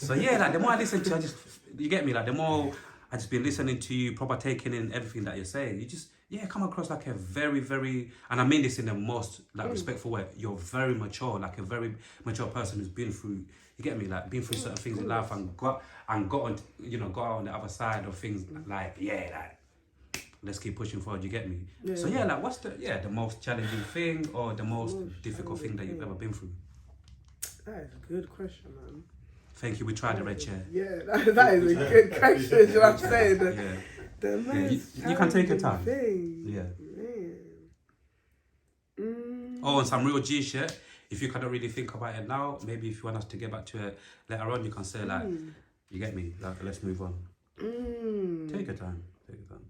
So yeah, like the more I listen to you, you get me, like the more I just been listening to you, proper taking in everything that you're saying. You just come across like a very, very, and I mean this in the most like respectful way. You're very mature, like a very mature person who's been through. You get me, like been through certain things in life and got on, got out on the other side of things. Like let's keep pushing forward. You get me. Yeah. So yeah, like what's the most challenging thing or the most difficult thing that you've ever been through? That is a good question, man. Thank you. We tried the red chair. Yeah, that is a good question. You know what I'm saying? You can take your time. Thing. Yeah. Oh, and some real G shit. If you cannot really think about it now, maybe if you want us to get back to it later on, you can say like, you get me? Like, let's move on. Take your time. Take your time.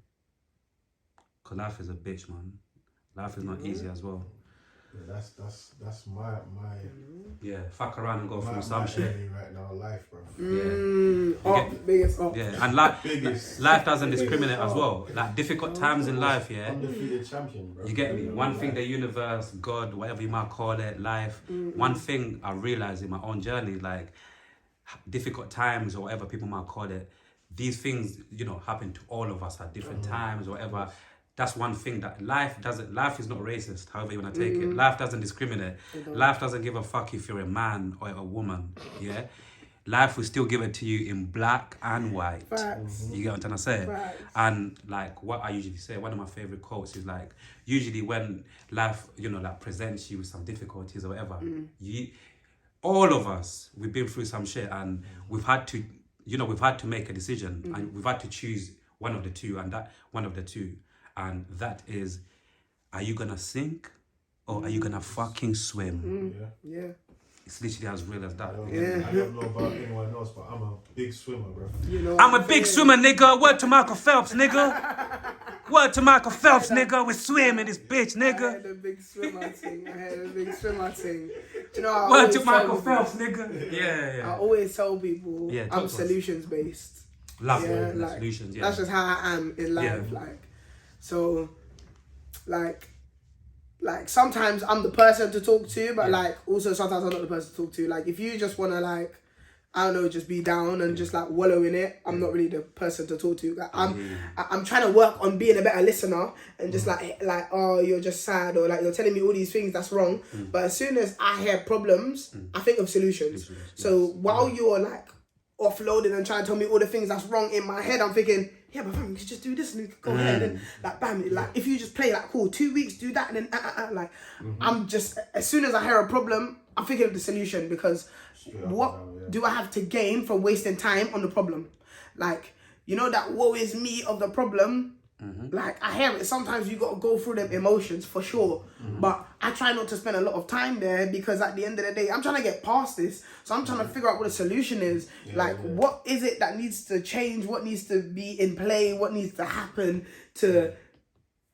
Cause life is a bitch, man. Life is not easy as well. Yeah, that's my fuck around and go through some shit right now, life, bro. Biggest up. Yeah, and life doesn't discriminate as well. Like difficult times in life, undefeated champion, bro. You get me? One thing the universe, God, whatever you might call it, life. One thing I realized in my own journey, like difficult times or whatever people might call it, these things, happen to all of us at different times or whatever. That's one thing that life is not racist, however you want to take it. Life doesn't discriminate. Life doesn't give a fuck if you're a man or a woman, yeah? Life will still give it to you in black and white. Facts. You get what I'm trying to say? Facts. And like what I usually say, one of my favorite quotes is like, usually when life, like presents you with some difficulties or whatever, all of us, we've been through some shit and we've had to make a decision and we've had to choose one of the two and that is, are you gonna sink or are you gonna fucking swim? Yeah. It's literally as real as that. I don't know about anyone else, but I'm a big swimmer, bro. I'm a big swimmer, nigga. Word to Michael Phelps, nigga. Word to Michael Phelps, nigga. We swim in this bitch, nigga. I had a big swimmer thing. Do you know Word to Michael Phelps, nigga. Yeah. I always tell people I'm solutions based. Love solutions, That's just how I am in life, So, like sometimes I'm the person to talk to, but also sometimes I'm not the person to talk to. Like if you just wanna I don't know, just be down and just wallow in it, I'm not really the person to talk to. Like I'm trying to work on being a better listener and just oh, you're just sad or you're telling me all these things that's wrong. But as soon as I hear problems, I think of solutions. So while you're offloading and trying to tell me all the things that's wrong in my head, I'm thinking, yeah, but fam, you could just do this and you could go ahead and bam, if you just play cool, 2 weeks, do that and then I'm just, as soon as I hear a problem, I'm thinking of the solution because do I have to gain from wasting time on the problem? That woe is me of the problem. I hear it. Sometimes you got to go through them emotions for sure. But I try not to spend a lot of time there because at the end of the day, I'm trying to get past this. So I'm trying to figure out what the solution is. What is it that needs to change? What needs to be in play? What needs to happen to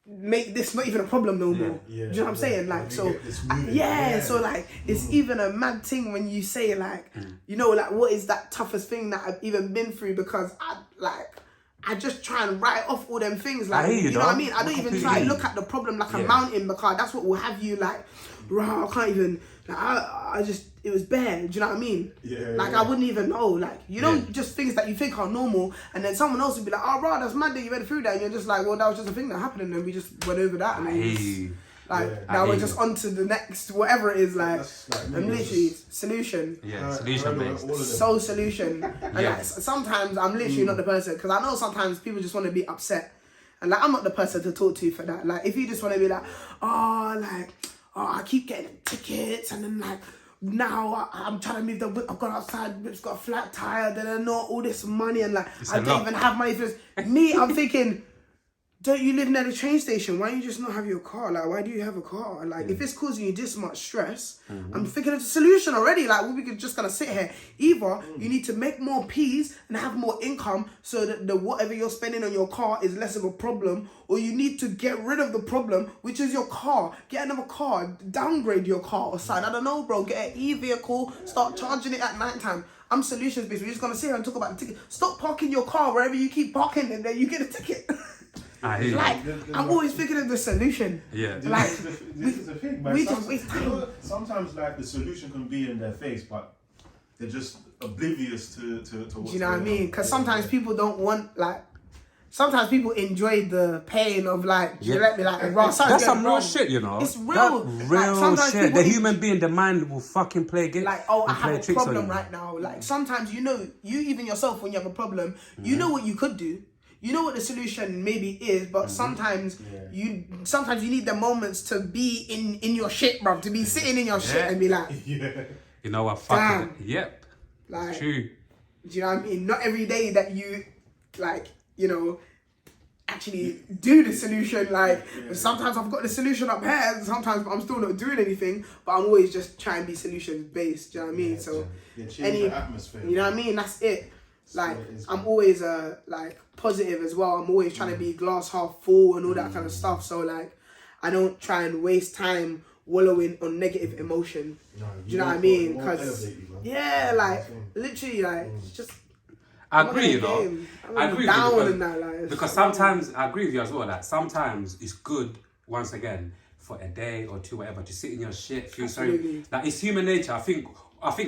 make this not even a problem no more? Do you know what I'm saying? It's even a mad thing when you say what is that toughest thing that I've even been through, because I just try and write off all them things. You know what I mean? I don't even try to look at the problem like a mountain, because that's what will have you I can't even, I just, it was bare. Do you know what I mean? I wouldn't even know. Just things that you think are normal, and then someone else would be like, oh, bro, that's mad that you went through that. And you're just well, that was just a thing that happened, and then we just went over that. And then now we're just on to the next, whatever it is, I'm literally solution. Solution based. So solution. And sometimes I'm literally not the person, because I know sometimes people just want to be upset. And I'm not the person to talk to for that. If you just want to be I keep getting tickets, and then now I'm trying to move the whip, I've gone outside, whip's got a flat tire, then I know all this money, and I don't even have money for this. Me, I'm thinking, don't you live near the train station? Why don't you just not have your car? Why do you have a car? If it's causing you this much stress, I'm thinking of a solution already. We could just gonna sit here. Either you need to make more P's and have more income so that the whatever you're spending on your car is less of a problem, or you need to get rid of the problem, which is your car. Get another car, downgrade your car or something. I don't know, bro. Get an e-vehicle, start charging it at night time. I'm solutions based. We're just gonna sit here and talk about the ticket. Stop parking your car wherever you keep parking, and then you get a ticket. I'm always thinking of the solution. Yeah. This is the thing, man. We just waste time. Sometimes the solution can be in their face, but they're just oblivious to what's Do you know what I mean? Because Yeah. sometimes people don't want like. Sometimes people enjoy the pain of like, you let me like, raw. That's some real shit, you know. It's real. That real sometimes shit. people The human being, the mind will fucking play games. like, oh, I and play have a tricks on problem you. right now. Like sometimes you know, you even yourself when you have a problem, you know what you could do. You know what the solution maybe is, but sometimes you need the moments to be in your shit, bro. To be sitting in your shit and be like, Yeah. You know what? Fuck Damn. it. Yep. like, True. do you know what I mean? Not every day that you, like, you know, actually do the solution. Like, sometimes I've got the solution up here, and sometimes I'm still not doing anything, but I'm always just trying to be solutions based. Do you know what I mean? So, change the atmosphere. you know what I mean? That's it. Like, what it is, I'm man. always like positive as well. I'm always trying to be glass half full and all that kind of stuff. So like, I don't try and waste time wallowing on negative emotion. No, Do you know what I mean? it won't Because elevate you, man. yeah, like literally, like it's just. I agree, you know. I agree with down you in that, like, because sometimes I agree with you as well. Like sometimes it's good once again for a day or two, whatever, to sit in your shit, feel Absolutely. sorry. Like it's human nature. I think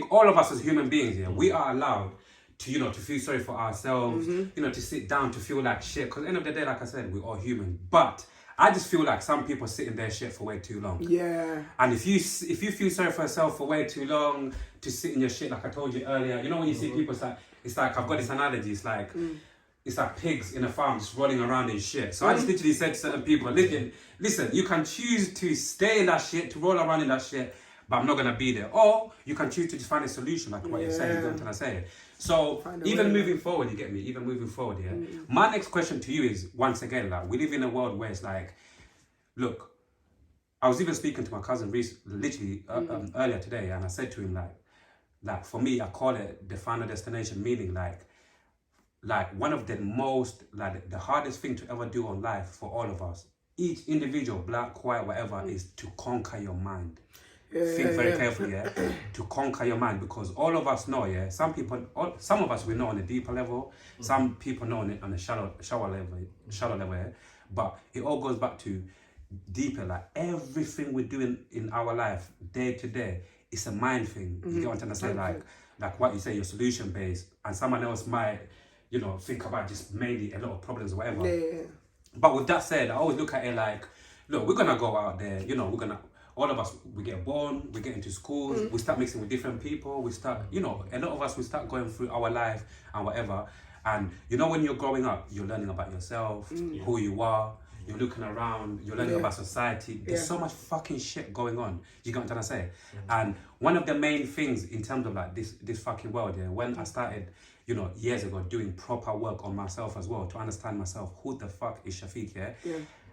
all of us as human beings, yeah, we are allowed to, you know, to feel sorry for ourselves, you know, to sit down, to feel like shit. Because at the end of the day, like I said, we're all human. But I just feel like some people sit in their shit for way too long. Yeah. And if you feel sorry for yourself for way too long, to sit in your shit, like I told you earlier, you know when you see people, it's like I've got this analogy. It's like pigs in a farm just rolling around in shit. So I just literally said to certain people, listen, you can choose to stay in that shit, to roll around in that shit, but I'm not gonna be there. Or you can choose to just find a solution, like what you're saying. You know what I'm saying? So even moving forward, you get me. Even moving forward, yeah. My next question to you is once again, like we live in a world where it's like, look, I was even speaking to my cousin literally earlier today, and I said to him like for me, I call it the final destination, meaning like one of the most, like the hardest thing to ever do on life for all of us, each individual, black, white, whatever, is to conquer your mind. Think very carefully, yeah, to conquer your mind, because all of us know, yeah, some of us we know on a deeper level, some people know on a shallow level, yeah? But it all goes back to deeper, like everything we're doing in our life day to day, it's a mind thing. You get what I'm trying to say? Like what you say, you're solution based, and someone else might, you know, think about just mainly a lot of problems or whatever. Yeah. But with that said, I always look at it like, look, we're gonna go out there, you know, all of us, we get born, we get into schools, we start mixing with different people, we start, you know, a lot of us, we start going through our life and whatever. And you know, when you're growing up, you're learning about yourself, who you are, you're looking around, you're learning about society. There's so much fucking shit going on. You get what I'm trying to say? And one of the main things in terms of like this fucking world, yeah, when I started, you know, years ago, doing proper work on myself as well, to understand myself, who the fuck is Shafiq, yeah?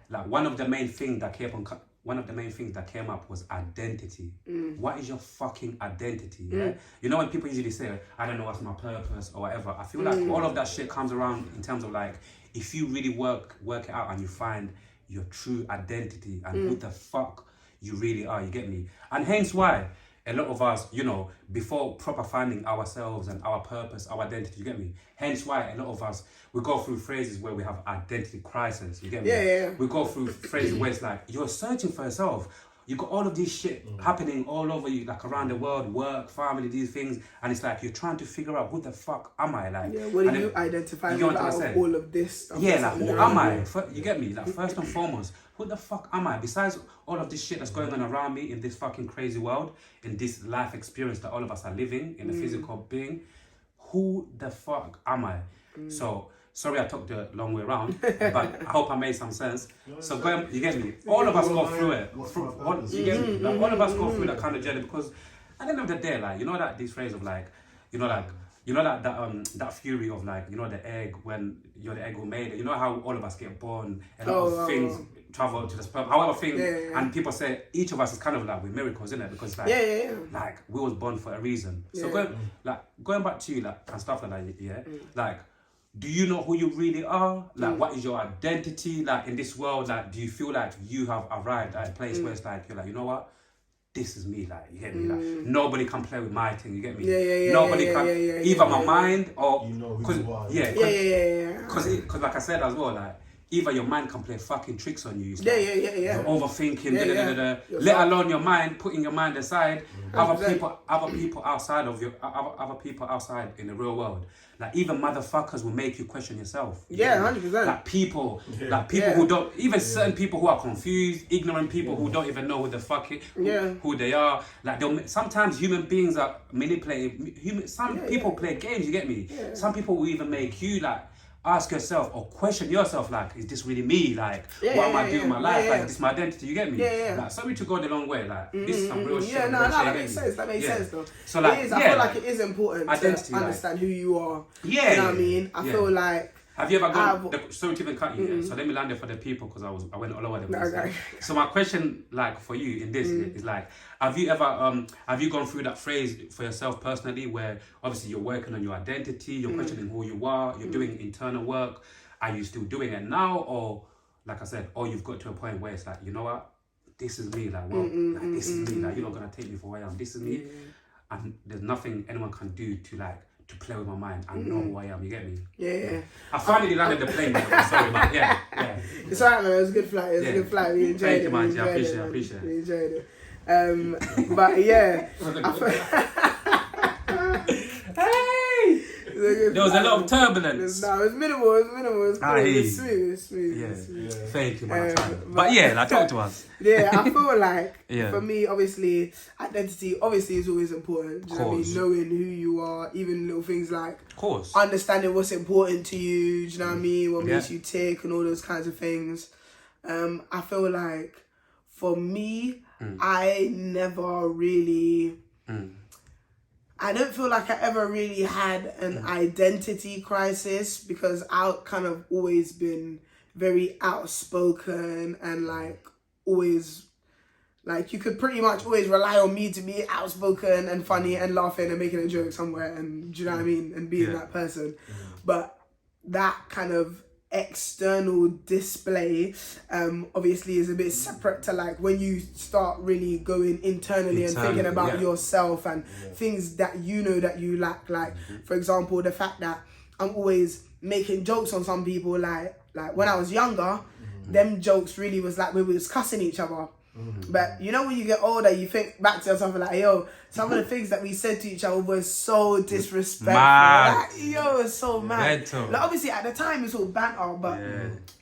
Like one of the main things that came up was identity. What is your fucking identity? Yeah, you know when people usually say, I don't know what's my purpose or whatever. I feel like all of that shit comes around in terms of like, if you really work it out and you find your true identity and who the fuck you really are, you get me? And hence why a lot of us, you know, before proper finding ourselves and our purpose, our identity, you get me? Hence why a lot of us, we go through phases where we have identity crisis, you get me? Yeah. We go through phases where it's like, you're searching for yourself. You got all of this shit happening all over you, like around the world, work, family, these things, and it's like you're trying to figure out who the fuck am I, like. Yeah, what do you identify with out of all of this stuff? Yeah, like who am I? You get me? Like first and foremost, who the fuck am I? Besides all of this shit that's going on around me in this fucking crazy world, in this life experience that all of us are living, in the physical being, who the fuck am I? So, sorry I took the long way around, but I hope I made some sense. So you get me? All of us go through it. You get me? Like, all of us go through that kind of journey, because at the end of the day, like, you know that this phrase of like, that fury of like, you know, the egg, when you're the egg who made it. You know how all of us get born, a lot of things travel to the sperm. However, and people say each of us is kind of like with miracles, isn't it? Because like, like we was born for a reason. So going back to you, like, and stuff like that, yeah, like, do you know who you really are? Like, what is your identity? Like, in this world, like, do you feel like you have arrived at a place where it's like, you're like, you know what? This is me, like, you get me? Like, nobody can play with my thing, you get me? Nobody can, either my mind or... You know who you are. Because like I said as well, like, either your mind can play fucking tricks on you. It's Yeah, like, yeah. You're overthinking, Yeah, da, da, yeah. da, da. You're Let alone your mind, putting your mind aside. Other 100%. people outside of other people outside in the real world. Like even motherfuckers will make you question yourself. Yeah, 100%. Like people Yeah. who don't, even certain people who are confused, ignorant people who don't even know who the fuck who they are. Like sometimes human beings are manipulated. Some people play games. You get me? Yeah. Some people will even make you like ask yourself or question yourself. Like, is this really me? Like, what am I doing in my life? Like, is this my identity? You get me? Yeah. Like, sorry to go the long way. Like, this is some real shit. Yeah, no, that makes sense. That makes sense, though. So like, it is. I feel like it is important identity, to understand who you are. Yeah, you know what I mean. I feel like. Have you ever gone? Sorry to even cut you. So let me land it for the people because I went all over the place. Okay. So my question, like for you in this, is like, have you ever have you gone through that phase for yourself personally, where obviously you're working on your identity, you're questioning who you are, you're doing internal work. Are you still doing it now, or like I said, or you've got to a point where it's like, you know what, this is me. Like, well, like this is me. Like, you're not gonna take me for who I am. This is me, and there's nothing anyone can do to play with my mind and know who I am. You get me? Yeah. I finally landed the plane. Sorry, man. Yeah. It's alright, man. It was a good flight. It was a good flight. We enjoyed Thank it. you, man. We I enjoyed appreciate it. We enjoyed it. But yeah, There was a lot of turbulence. No, it was minimal. It was cool. It was smooth. It was smooth. Yeah. It was smooth. Thank you, man. But yeah, like, talk to us. Yeah, I feel like Yeah. for me, obviously, identity obviously is always important. Do you know what I mean? Knowing who you are, even little things like understanding what's important to you. Do you know what I mean? What makes you tick and all those kinds of things. I feel like for me, I never really. I don't feel like I ever really had an identity crisis because I've kind of always been very outspoken and like always, like you could pretty much always rely on me to be outspoken and funny and laughing and making a joke somewhere and do you know what I mean, and being that person. But that kind of external display obviously is a bit separate to like when you start really going internally and thinking about yourself and things that you know that you lack, like for example the fact that I'm always making jokes on some people, like when I was younger them jokes really was like we was cussing each other. But you know when you get older you think back to yourself like, yo, some of the things that we said to each other were so disrespectful. Like, yo, it's so mad. Like obviously at the time it's all banter, but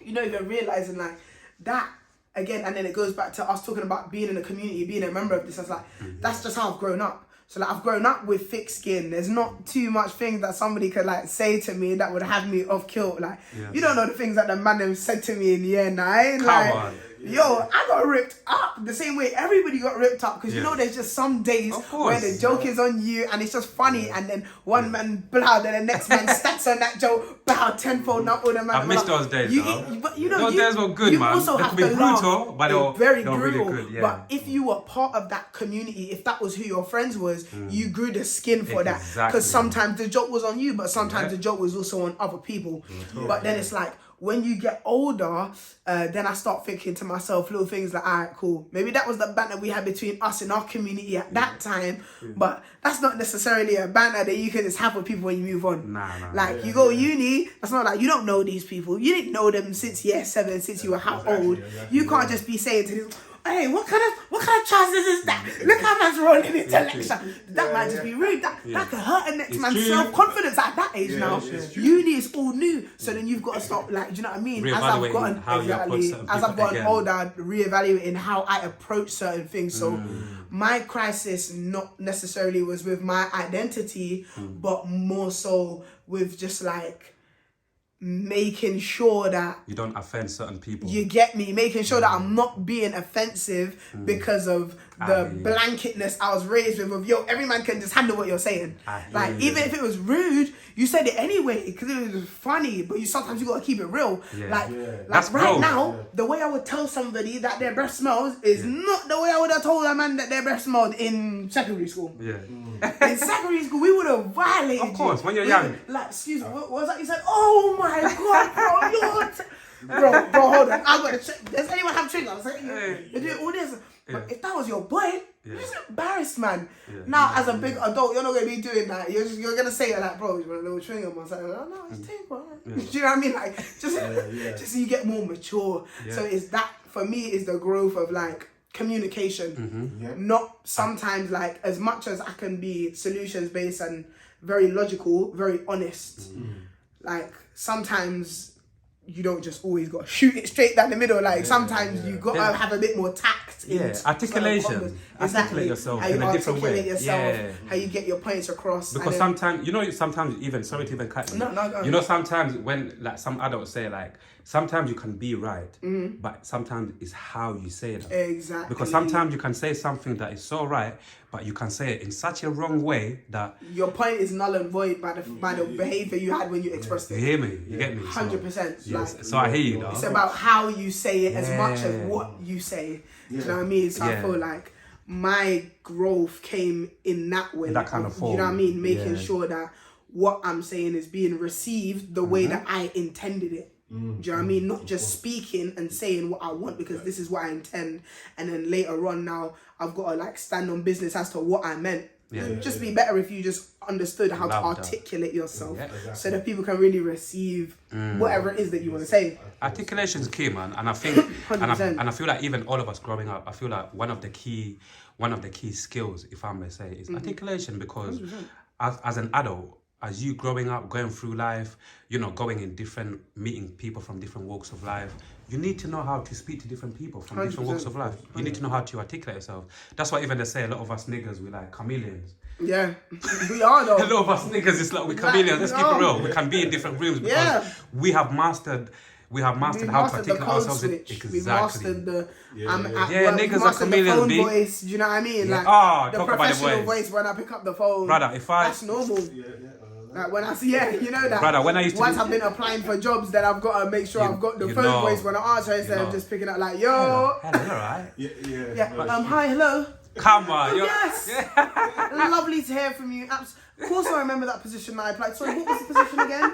you know, even realizing like that again, and then it goes back to us talking about being in a community, being a member of this. I was like, that's just how I've grown up. So like I've grown up with thick skin. There's not too much things that somebody could like say to me that would have me off kilt. Like you don't know the things that the man them said to me in year 9. Like, yo, I got ripped up the same way everybody got ripped up because you know there's just some days where the joke is on you and it's just funny and then one man blow, then the next man stacks on that joke, blow tenfold, not all the man. I've missed those days. But you know, those days were good, man. Also they have could be to brutal, laugh. but they were very brutal. brutal. Really good, But if you were part of that community, if that was who your friends was, you grew the skin for that. Because sometimes the joke was on you, but sometimes the joke was also on other people. But then it's like, when you get older, then I start thinking to myself little things like, all right, cool. Maybe that was the banter we had between us in our community at that time, but that's not necessarily a banter that you can just have with people when you move on. Like you go uni, that's not like you don't know these people. You didn't know them since year 7, since you were how old. You can't just be saying to them, hey, what kind of trousers is that? Look how man's rolling into lecture. That might just be rude. That could hurt a next man's self-confidence at that age now. Uni is all new. So then you've got to stop, like, do you know what I mean? As I've gotten older, reevaluating how I approach certain things. So my crisis not necessarily was with my identity, but more so with just like making sure that you don't offend certain people. You get me? Making sure that I'm not being offensive because of the blanketness I was raised with. Yo, every man can just handle what you're saying. Like even if it was rude, you said it anyway because it was funny. But sometimes you gotta keep it real. Like right now, the way I would tell somebody that their breath smells is not the way I would have told a man that their breath smelled in secondary school. In secondary school, we would have violated. Of course, when you're young. Like, excuse me, what was that you said? Oh my God, bro, bro, hold on. I'm gonna check. Does anyone have triggers? Like, you're doing all this. But if that was your boy, you're just embarrassed, man. Now, as a big adult, you're not gonna be doing that. You're gonna say it like, bro, you want a little trigger or something? Like, no, it's tape, bro. Do you know what I mean? Like, just so you get more mature. So it's that, for me, is the growth of like communication. Not sometimes like, as much as I can be solutions based and very logical, very honest. Like sometimes you don't just always got to shoot it straight down the middle. Like sometimes you got to have a bit more tact. Articulation. Articulate yourself how you in a different way. Yourself, how you get your points across. Because sometimes, sometimes even, sorry to even cut you. No. Sometimes when like some adults say like, sometimes you can be right, but sometimes it's how you say it. Exactly. Because sometimes you can say something that is so right, but you can say it in such a wrong way that your point is null and void by the behavior you had when you expressed it. You hear me? You get me? 100%. Yes. So I hear you though. It's about how you say it as much as what you say. Do you know what I mean? So I feel like my growth came in that way. That kind of form. You know what I mean? Making sure that what I'm saying is being received the way that I intended it. Do you know what I mean? Not just speaking and saying what I want because this is what I intend, and then later on now I've got to like stand on business as to what I meant. It'd just be better if you just understood how to articulate yourself so that people can really receive whatever it is that you want to say. Articulation is key, man, and I think and I feel like even all of us growing up, I feel like one of the key skills, if I may say, is articulation, because as an adult, as you growing up, going through life, going in meeting people from different walks of life, you need to know how to speak to different people from different walks of life. You need to know how to articulate yourself. That's why even they say a lot of us niggas, we like chameleons. Yeah, we are though. A lot of us niggas, it's like we're chameleons. Let's keep it real. We can be in different rooms because we have mastered how to articulate ourselves. Exactly. We've mastered the niggas are chameleons. Phone voice. Do you know what I mean? Yeah. Like the talk professional about the voice when I pick up the phone. Brother, that's normal. Like when I see, you know that. Brother, when I used to I've been applying for jobs, then I've got to make sure I've got the phone voice when I answer instead of just picking up like, yo. Hello, alright. Hi, hello. Come on, yes. Lovely to hear from you. Of course, I remember that position that I applied. Sorry, what was the position again?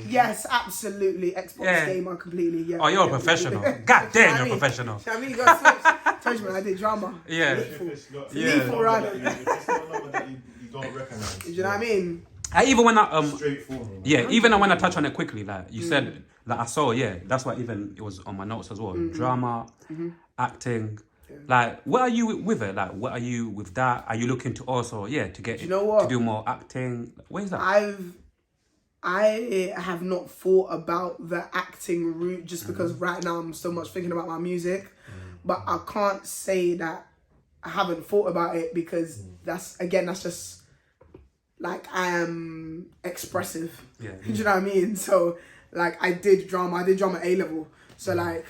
Yes, absolutely. Xbox gamer completely. Yeah. Oh, you're a professional. God damn, you're a professional. I mean, you got to switch. Told you, man, I did drama. Yeah. Lethal rather. You don't recognize. Do you know what I mean? Even when I touch on it quickly, like you said, like I saw, that's why even it was on my notes as well. Drama, acting. Like, what are you with it? Like, what are you with that? Are you looking to also, to get to do more acting? What is that? I have not thought about the acting route just because right now I'm so much thinking about my music, but I can't say that I haven't thought about it because that's just like I am expressive. Do you know what I mean? So like I did drama A level. So like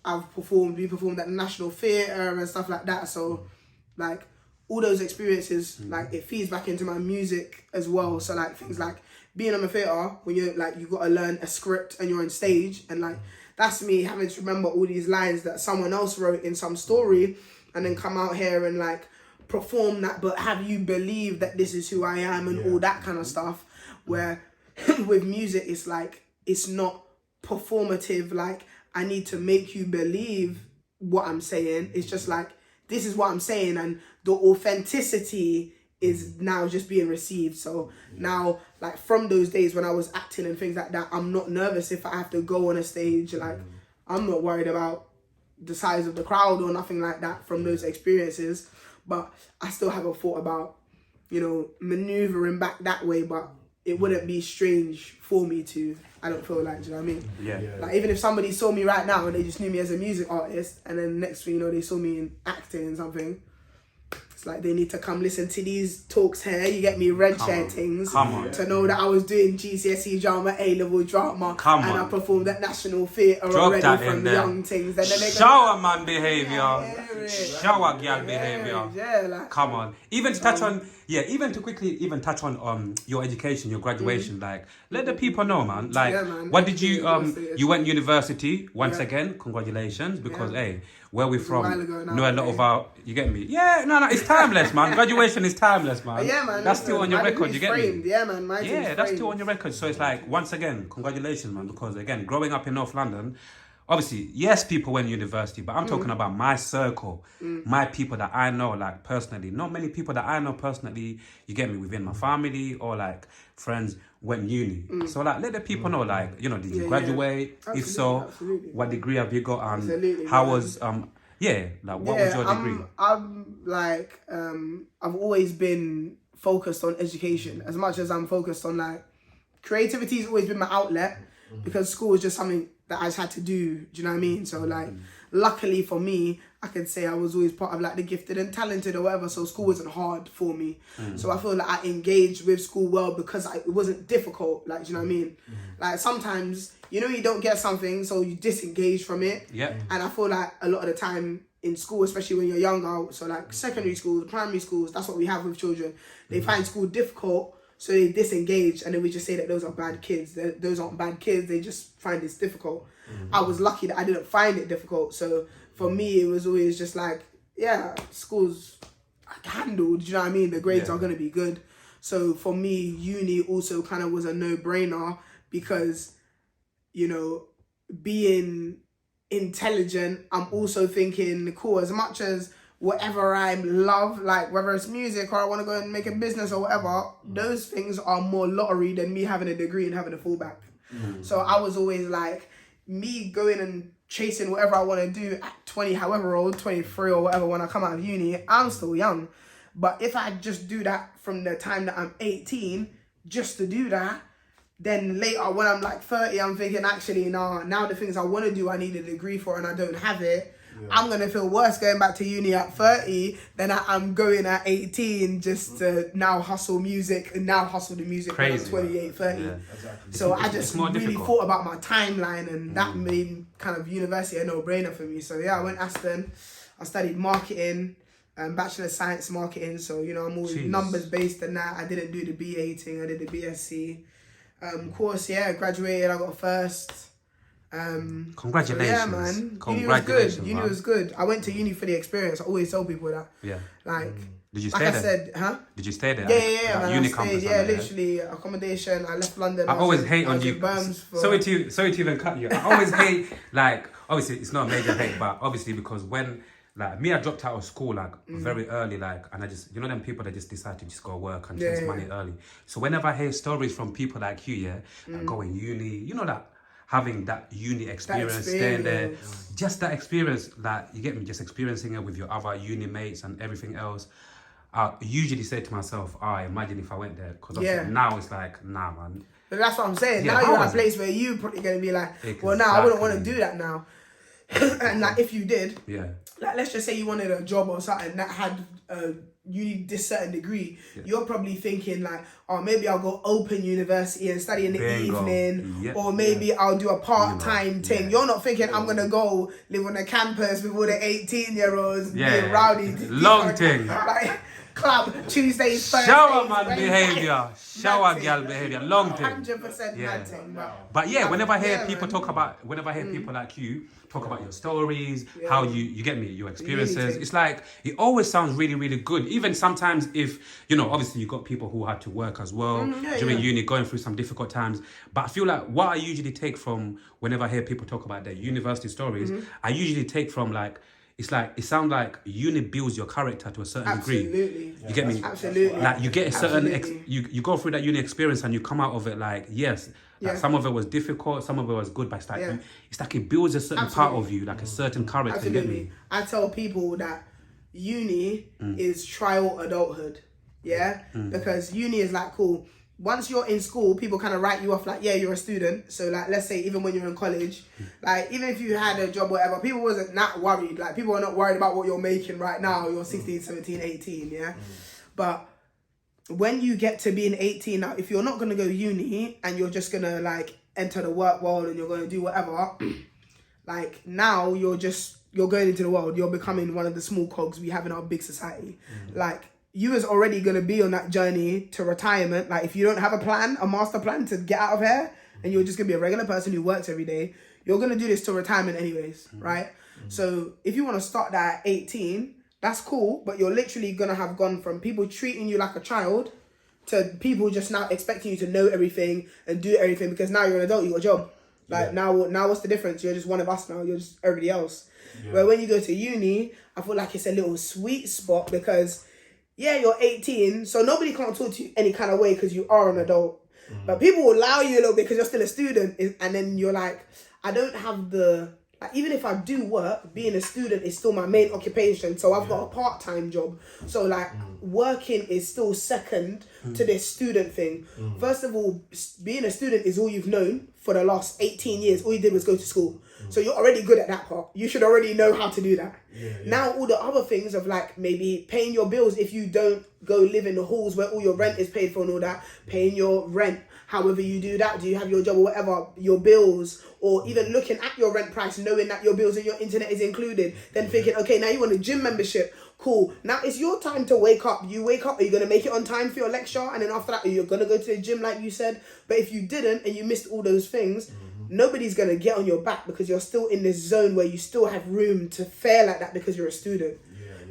we performed at the National Theatre and stuff like that. So like all those experiences, like it feeds back into my music as well. So like things like being on the theatre, when you're like, you got to learn a script and you're on stage, and like that's me having to remember all these lines that someone else wrote in some story and then come out here and like perform that, but have you believe that this is who I am and all that kind of stuff. Where with music, it's like, it's not performative, like I need to make you believe what I'm saying. It's just like, this is what I'm saying, and the authenticity is now just being received. So now, like from those days when I was acting and things like that, I'm not nervous if I have to go on a stage. Like I'm not worried about the size of the crowd or nothing like that from those experiences. But I still haven't thought about, maneuvering back that way, but it wouldn't be strange for me to. I don't feel like, do you know what I mean? Yeah. Like even if somebody saw me right now and they just knew me as a music artist, and then next thing you know, they saw me in acting and something, it's like they need to come listen to these talks here. You get me, red chair things to know that I was doing GCSE drama, A-level drama, and I performed at National Theatre already from young things. And then shower man behaviour, shower girl behaviour. Yeah, like, come on. Even to touch on Yeah, even to quickly even touch on your education, your graduation, like let the people know, man. Like, Yeah, man. what did you Yeah, you went university once Yeah. again? Congratulations, because Yeah. hey, where we a while from? ago now, Know a lot eh? of our. You get me? Yeah, no, it's timeless, man. Graduation is timeless, man. Yeah, man. That's still on your my record. degree's You get framed. me? Yeah, man. My Yeah, thing's that's framed. still on your record. So it's like, once again, congratulations, man. Because again, growing up in North London, obviously, yes, people went to university, but I'm talking about my circle, my people that I know, like personally. Not many people that I know personally, you get me, within my family or like friends went uni. So like, let the people know, like, you know, did you Yeah, graduate? yeah. If so, Absolutely. what degree have you got? And Absolutely, how man. was yeah, like what was your degree? I'm like, I've always been focused on education as much as I'm focused on like creativity's always been my outlet because school was just something that I just had to do. Do you know what I mean? So like, luckily for me, I could say I was always part of like the gifted and talented or whatever. So school wasn't hard for me. So I feel like I engaged with school well because it wasn't difficult. Like, do you know what I mean? Like sometimes, you know, you don't get something, so you disengage from it. Yeah. And I feel like a lot of the time in school, especially when you're younger, so like secondary schools, primary schools, that's what we have with children. They find school difficult, so they disengage, and then we just say that those are bad kids. Those aren't bad kids, they just find this difficult. I was lucky that I didn't find it difficult. So for me, it was always just like, yeah, school's handled, do you know what I mean? The grades are going to be good. So for me, uni also kind of was a no-brainer because, you know, being intelligent, I'm also thinking, cool, as much as whatever I love, like whether it's music or I want to go and make a business or whatever, those things are more lottery than me having a degree and having a fallback. So I was always like, me going and chasing whatever I want to do at 20, however old, 23 or whatever, when I come out of uni, I'm still young. But if I just do that from the time that I'm 18, just to do that, then later when I'm like 30, I'm thinking, actually, now the things I want to do, I need a degree for and I don't have it. I'm going to feel worse going back to uni at 30 than I'm going at 18 just to now hustle music and now hustle the music when I'm 28, 30. Yeah. Exactly. So I just more really difficult. thought about my timeline and that made kind of university a no-brainer for me. So yeah, I went Aston. I studied marketing, Bachelor of Science Marketing. So, you know, I'm always numbers-based and that. I didn't do the BA thing. I did the BSc. Course, yeah, graduated. I got a first. Congratulations. So yeah, man. Congratulations, Uni was good. I went to uni for the experience. I always tell people that. Yeah. Like, Did you like stay I there? said, huh? Did you stay there? Yeah, Like man. uni I campus stayed, and that, literally accommodation. I left London. I always hate I on was you. in Birmingham for- Sorry to even cut you. I always hate, like, obviously it's not a major hate, but obviously because when, like, me, I dropped out of school, like, very early, like, and I just, you know them people that just decide to just go work and chase money early. So whenever I hear stories from people like you, that go in uni, you know, that having that uni experience, staying there, just that experience, like, you get me, just experiencing it with your other uni mates and everything else. I usually say to myself, imagine if I went there. Because now it's like, nah, man. But that's what I'm saying. Yeah, now how you're at a was place where you're probably going to be like, well, now I wouldn't want to do that now. And like, if you did, like, let's just say you wanted a job or something that had you need this certain degree, you're probably thinking like, oh, maybe I'll go open university and study in the evening, or maybe I'll do a part-time thing. You're not thinking I'm gonna go live on the campus with all the 18-year-olds being rowdy. Long thing. Like, club Tuesdays, Thursdays. Shower man behavior, shower girl behavior, long thing. 100% mad thing. But yeah, whenever I hear people talk about, whenever I hear people like you talk about your stories, how you get me, your experiences, it's like, it always sounds really, really good. Even sometimes if, you know, obviously you got people who had to work as well during uni, going through some difficult times. But I feel like what I usually take from whenever I hear people talk about their university stories, I usually take from like, it's like, it sounds like uni builds your character to a certain degree. You get me? Absolutely. Like you get a certain, you go through that uni experience and you come out of it like, yes, like some of it was difficult, some of it was good, but it's like, it's like it builds a certain part of you, like a certain character. You get me? I tell people that uni is trial adulthood. Yeah? Because uni is like, cool. Once you're in school, people kind of write you off like, yeah, you're a student. So like, let's say even when you're in college, like even if you had a job or whatever, people wasn't that worried. Like people are not worried about what you're making right now. You're 16, 17, 18, yeah? But when you get to being 18, now if you're not going to go uni and you're just going to like enter the work world and you're going to do whatever, like now you're going into the world. You're becoming one of the small cogs we have in our big society. Like you is already going to be on that journey to retirement. Like, if you don't have a plan, a master plan to get out of here, and you're just going to be a regular person who works every day, you're going to do this till retirement anyways, right? So if you want to start that at 18, that's cool, but you're literally going to have gone from people treating you like a child to people just now expecting you to know everything and do everything, because now you're an adult, you got a job. Like, now what's the difference? You're just one of us now. You're just everybody else. Yeah. Where when you go to uni, I feel like it's a little sweet spot because, yeah, you're 18, so nobody can't talk to you any kind of way because you are an adult. But people will allow you a little bit because you're still a student. And then you're like, I don't have the... Like, even if I do work, being a student is still my main occupation. So I've got a part-time job. So, like, working is still second to this student thing. First of all, being a student is all you've known for the last 18 years. All you did was go to school. So you're already good at that part. You should already know how to do that. Now, all the other things of, like, maybe paying your bills if you don't go live in the halls where all your rent is paid for and all that, paying your rent, however you do that, do you have your job or whatever, your bills, or even looking at your rent price, knowing that your bills and your internet is included, then thinking, okay, now you want a gym membership, cool. Now it's your time to wake up. You wake up, are you going to make it on time for your lecture? And then after that, are you going to go to the gym like you said? But if you didn't and you missed all those things, nobody's going to get on your back because you're still in this zone where you still have room to fare like that because you're a student.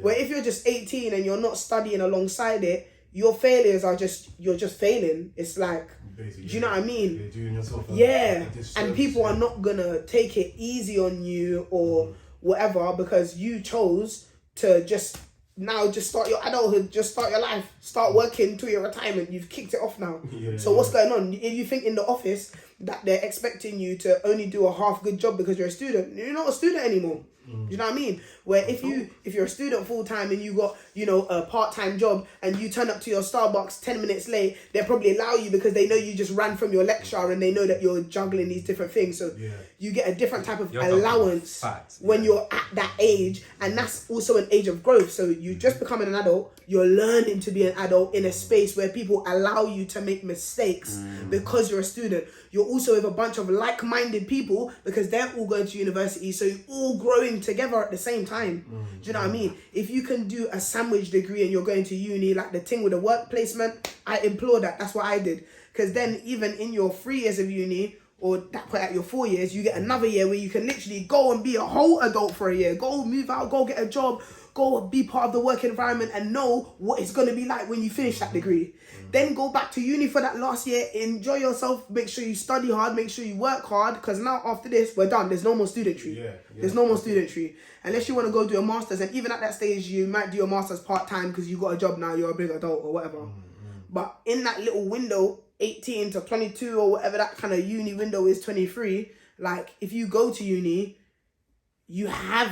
Where if you're just 18 and you're not studying alongside it, your failures are just, you're just failing. It's like, basically, do you know what I mean? You're doing yourself and people are not gonna take it easy on you or whatever because you chose to just start your adulthood, just start your life, start working till your retirement. You've kicked it off now. So what's going on? If you think in the office that they're expecting you to only do a half good job because you're a student, you're not a student anymore. Do you know what I mean? Where if you're a student full time and you got, you know, a part-time job and you turn up to your Starbucks 10 minutes late, they'll probably allow you because they know you just ran from your lecture and they know that you're juggling these different things. So you get a different type of allowance when you're at that age, and that's also an age of growth. So you just becoming an adult, you're learning to be an adult in a space where people allow you to make mistakes because you're a student. You're also with a bunch of like-minded people because they're all going to university, so you're all growing together at the same time. Do you know what I mean? If you can do a sandwich degree and you're going to uni, like the thing with the work placement, I implore that. That's what I did. Because then even in your 3 years of uni, or that point at your 4 years, you get another year where you can literally go and be a whole adult for a year. Go move out, go get a job, go be part of the work environment and know what it's going to be like when you finish that degree. Then go back to uni for that last year, enjoy yourself, make sure you study hard, make sure you work hard, because now after this, we're done. There's no more studentry. There's no more studentry. Unless you want to go do a master's, and even at that stage, you might do your master's part-time because you got a job now, you're a big adult or whatever. But in that little window, 18 to 22 or whatever that kind of uni window is, 23, like if you go to uni, you have,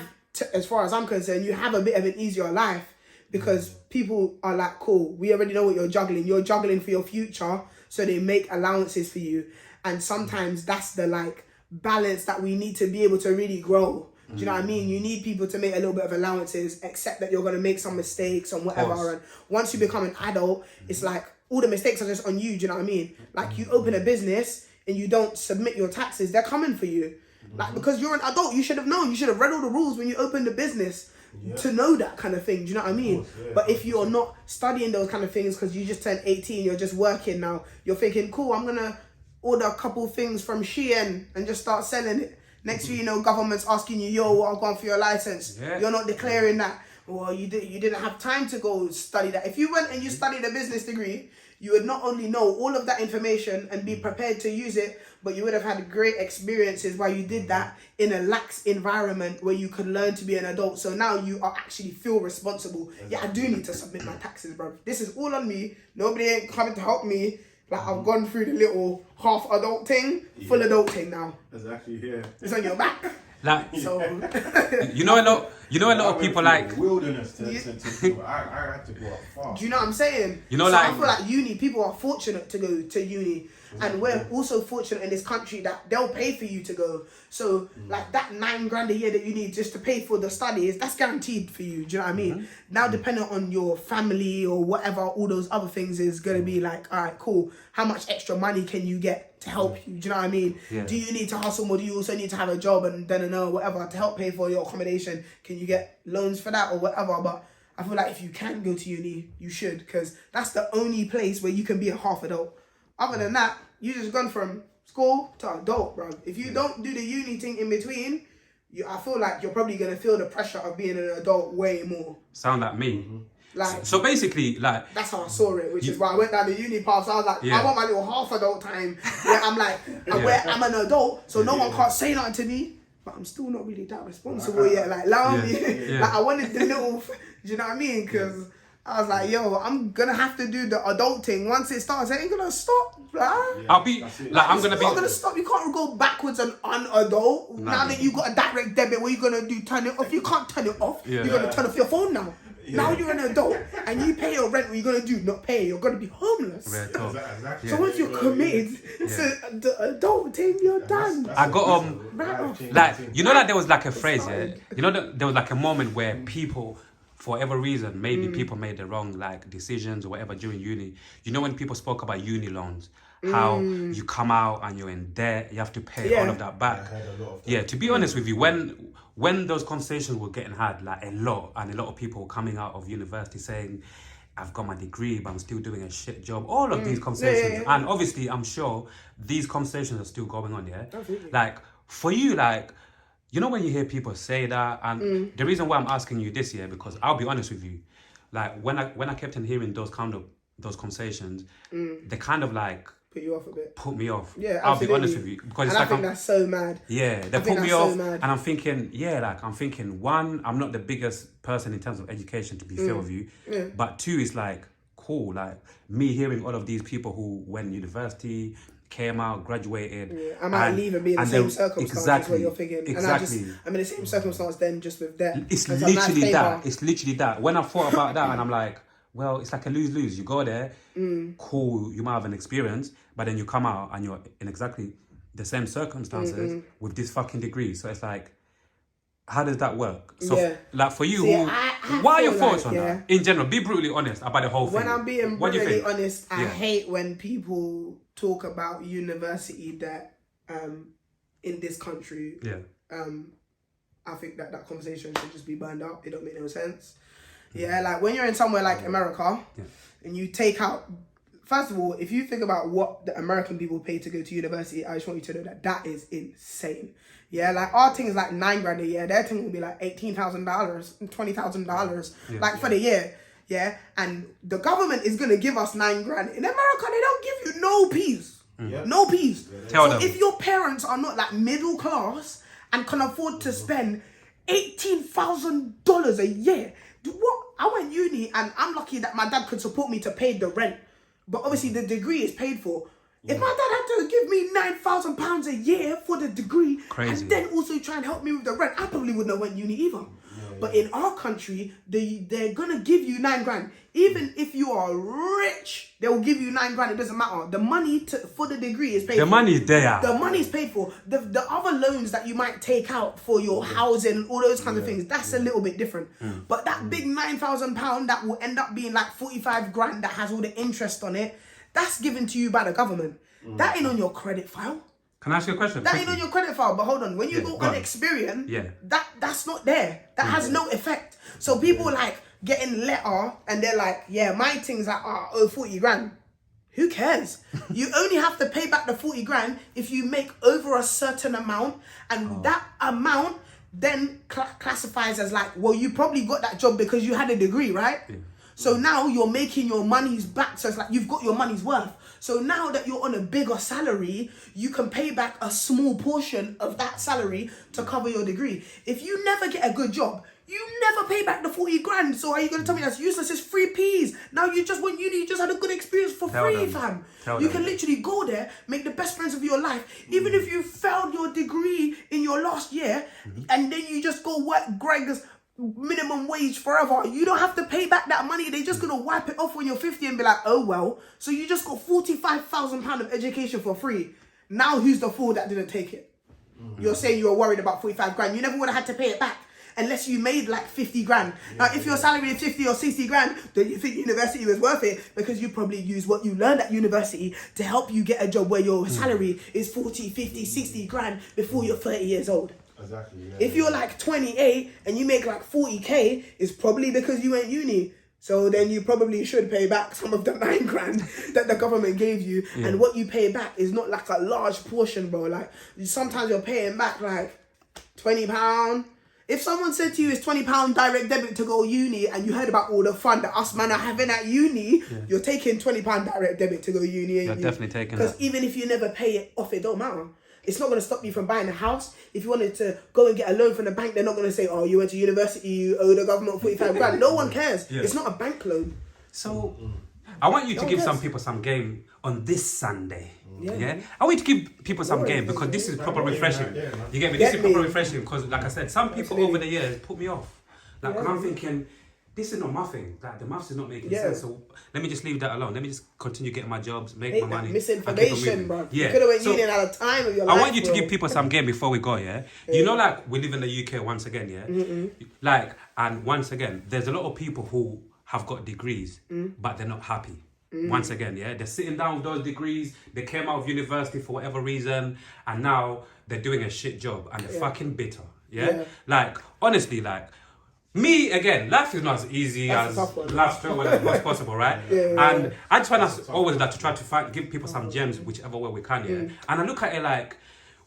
as far as I'm concerned, you have a bit of an easier life. Because people are like, cool, we already know what you're juggling. You're juggling for your future, so they make allowances for you. And sometimes that's the like balance that we need to be able to really grow. Do you know what I mean? You need people to make a little bit of allowances, accept that you're going to make some mistakes and whatever. And once you become an adult, it's like all the mistakes are just on you. Do you know what I mean? Like you open a business and you don't submit your taxes, they're coming for you. Like, because you're an adult, you should have known. You should have read all the rules when you opened the business. To know that kind of thing, do you know what I mean? But if you're not studying those kind of things because you just turned 18, you're just working now, you're thinking, cool, I'm gonna order a couple things from Shein and just start selling it. Next thing you know, government's asking you, yo, what I've gone for your license. You're not declaring that. Well, you didn't have time to go study that. If you went and you studied a business degree, you would not only know all of that information and be prepared to use it, but you would have had great experiences while you did that in a lax environment where you could learn to be an adult. So now you are actually feel responsible. Yeah, I do need to submit my taxes, bro. This is all on me. Nobody ain't coming to help me. Like, I've gone through the little half adult thing, full adult thing now. Exactly, It's on your back. Like, so you know a lot of people like wilderness to I had to go up far. Do you know what I'm saying? You know, so like, I feel like uni, people are fortunate to go to uni, and we're also fortunate in this country that they'll pay for you to go. So like that $9,000 a year that you need just to pay for the studies, that's guaranteed for you. Do you know what I mean? Now, depending on your family or whatever, all those other things is gonna be like, all right, cool. How much extra money can you get to help you? Do you know what I mean? Do you need to hustle more? Do you also need to have a job and then whatever to help pay for your accommodation? Can you get loans for that or whatever? But I feel like if you can go to uni, you should, because that's the only place where you can be a half adult. Other than that, you just gone from school to adult, bro. If you don't do the uni thing in between, I feel like you're probably gonna feel the pressure of being an adult way more. Sound like me. Like, so basically, like, that's how I saw it, which is why I went down the uni path. So I was like, I want my little half adult time where I'm like, where I'm an adult, so no one can't say nothing to me. But I'm still not really that responsible yet. Like, allow me. Like, I wanted the little, do you know what I mean? Because I was like, yo, I'm gonna have to do the adult thing. Once it starts, it ain't gonna stop, blah. I'll be like, I'm gonna be. It's not gonna stop. You can't go backwards and unadult. Now that you got a direct debit, what you gonna do? Turn it off? You can't turn it off. You're gonna turn off your phone now. Now you're an adult and you pay your rent. What you gonna do? Not pay. You're gonna be homeless. Exactly. So once you're committed to the adult thing, you're done. I got like, you know, like there was like a phrase, you know, there was like a moment where people, for whatever reason, maybe people made the wrong like decisions or whatever during uni. You know, when people spoke about uni loans, how you come out and you're in debt, you have to pay all of that back. I heard a lot of that. Yeah, to be honest with you, when those conversations were getting had, like a lot of people coming out of university saying, I've got my degree, but I'm still doing a shit job. All of these conversations. And obviously, I'm sure these conversations are still going on, Absolutely. Like, for you, like, you know when you hear people say that, and the reason why I'm asking you this year, because I'll be honest with you, like, when I kept on hearing those conversations, they kind of like, Put you off a bit. put me off. Yeah, I'll be absolutely. honest with you, because And I think that's so mad. yeah, they I think put me that's so off, mad. and I'm thinking, one, I'm not the biggest person in terms of education, to be fair with you, but two, it's like, cool, like me hearing all of these people who went to university, came out, graduated. Yeah, I might leave and be in the same circumstance. Exactly. What you're thinking. Exactly. And I'm in the same circumstance then, just with debt. It's literally that. It's literally that. When I thought about that, and I'm like, well, it's like a lose-lose. You go there, cool, you might have an experience, but then you come out and you're in exactly the same circumstances with this fucking degree. So it's like, how does that work? So, like, for you, what are your thoughts on that? In general, be brutally honest about the whole thing. When I'm being What do you brutally think? honest, I hate when people talk about university debt in this country. Yeah. I think that conversation should just be burned out. It don't make no sense. Yeah, like when you're in somewhere like America and you take out, first of all, if you think about what the American people pay to go to university, I just want you to know that is insane. Yeah, like our thing is like $9,000 a year. Their thing will be like $18,000, $20,000, like for the year. Yeah, and the government is gonna give us $9,000. In America, they don't give you no peas, no peas. Tell so them. if your parents are not like middle class and can afford to spend $18,000 a year, what? I went uni and I'm lucky that my dad could support me to pay the rent, but obviously the degree is paid for. If my dad had to give me £9,000 a year for the degree, Crazy. and then also try and help me with the rent, I probably wouldn't have went uni either. But in our country, they're gonna give you $9,000. Even if you are rich, they will give you $9,000. It doesn't matter. The money for the degree is paid. The money is there. The money is paid for. The other loans that you might take out for your housing, all those kinds of things, that's a little bit different. But that big £9,000 that will end up being like 45 grand that has all the interest on it, that's given to you by the government. That ain't on your credit file. Can I ask you a question? That ain't on your credit file. But hold on, when you go on Experian, that's not there. That has no effect. So people like getting letter and they're like, yeah, my thing's like, 40 grand. Who cares? You only have to pay back the 40 grand if you make over a certain amount, and that amount then classifies as like, well, you probably got that job because you had a degree, right? So now you're making your money's back. So it's like you've got your money's worth. So now that you're on a bigger salary, you can pay back a small portion of that salary to cover your degree. If you never get a good job, you never pay back the 40 grand. So are you going to tell me that's useless? It's free peas. Now you just went uni, you just had a good experience for free, fam. You can literally go there, make the best friends of your life. Even if you failed your degree in your last year, and then you just go work Greg's minimum wage forever, you don't have to pay back that money. They're just gonna wipe it off when you're 50 and be like, oh well, so you just got £45,000 of education for free. Now who's the fool that didn't take it? You're saying you were worried about 45 grand. You never would have had to pay it back unless you made like 50 grand. Now if your salary is 50 or 60 grand, then you think university was worth it because you probably use what you learned at university to help you get a job where your salary is 40, 50, 60 grand before you're 30 years old. Exactly. Yeah, If you're like 28 and you make like 40k, it's probably because you went uni. So then you probably should pay back some of the 9 grand that the government gave you. Yeah. And what you pay back is not like a large portion, bro. Like sometimes you're paying back like £20. If someone said to you it's £20 direct debit to go uni and you heard about all the fun that us man are having at uni, you're taking £20 direct debit to go uni. You're definitely taking Because that. even if you never pay it off, it don't matter. It's not going to stop you from buying a house. If you wanted to go and get a loan from the bank, they're not going to say, oh, you went to university, you owe the government 45 grand. No one cares. Yeah. It's not a bank loan. So, I want you to No, give yes. some people some game on this Sunday. Yeah. Yeah. I want you to give people some Alright, game because this is proper yeah, refreshing. yeah, man. You get me? Get This is me. proper refreshing because, like I said, some people Absolutely. over the years put me off. Like, Yeah. 'cause I'm thinking, this is not my thing. Like, the maths is not making Yeah. sense. So let me just leave that alone. Let me just continue getting my jobs, make Hate my that money. misinformation, and keep it bro. moving. You Yeah. could have went So, uni at a time of your life. I want you to bro. give people some game before we go, yeah? You know, like, we live in the UK once again, yeah? Like, and once again, there's a lot of people who have got degrees, but they're not happy. Once again, yeah? They're sitting down with those degrees, they came out of university for whatever reason, and now they're doing a shit job, and they're fucking bitter, yeah? Like, honestly, like, me, again, life is not as easy That's a as tough one. life straight as possible, right? And I just find us always like to try to give people some gems, whichever way we can, yeah? And I look at it like,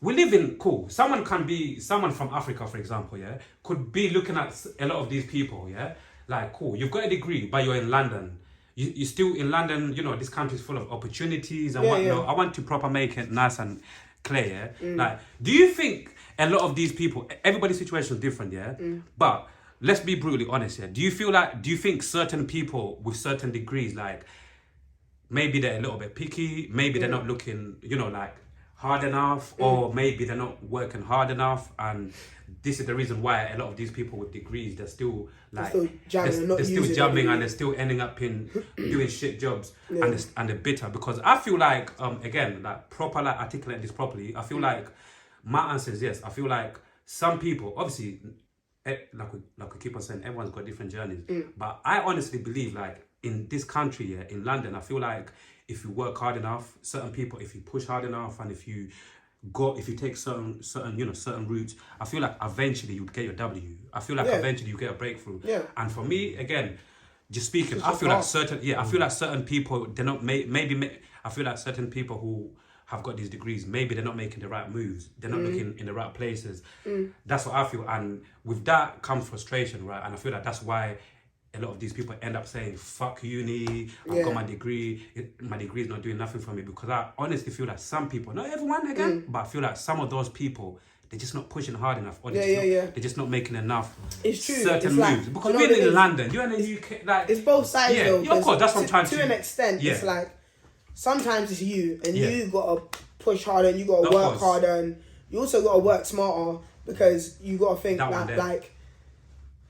we live in, cool, someone from Africa, for example, yeah? Could be looking at a lot of these people, yeah? Like, cool, you've got a degree, but you're in London. You're still in London, you know, this country is full of opportunities and whatnot. I want to proper make it nice and clear, yeah? Like, do you think a lot of these people, everybody's situation is different, yeah? But let's be brutally honest here. Do you think certain people with certain degrees, like, maybe they're a little bit picky, maybe they're not looking, you know, like, hard enough, or maybe they're not working hard enough, and this is the reason why a lot of these people with degrees, they're still like still jamming and not they're still using jamming it. and they're still ending up in doing shit jobs, and they're bitter. Because I feel like again, like, proper, like, articulate this properly, I feel like my answer is yes. I feel like some people, obviously, like we keep on saying, everyone's got different journeys, but I honestly believe, like, in this country, yeah, in London, I feel like if you work hard enough, certain people, if you push hard enough, and if you take certain routes, I feel like eventually you'd get your W. I feel like eventually you get a breakthrough. Yeah. And for me, again, just speaking, It's I just feel like hard. certain people, they're not I feel like certain people who have got these degrees, maybe they're not making the right moves. They're not looking in the right places. That's what I feel. And with that comes frustration, right? And I feel like that's why a lot of these people end up saying, fuck uni, I've got my degree, my degree is not doing nothing for me. Because I honestly feel like some people, not everyone again, but I feel like some of those people, they're just not pushing hard enough, or they're just not making enough It's true. certain It's like, moves. Because you know we're what it in is? London, you're in the UK, like... It's both sides yeah, though. yeah, of course, that's what I'm trying to an extent, it's like, sometimes it's you, and you gotta push harder, and you gotta Of work course. harder, and you also gotta work smarter, because you gotta think That one that, there. like,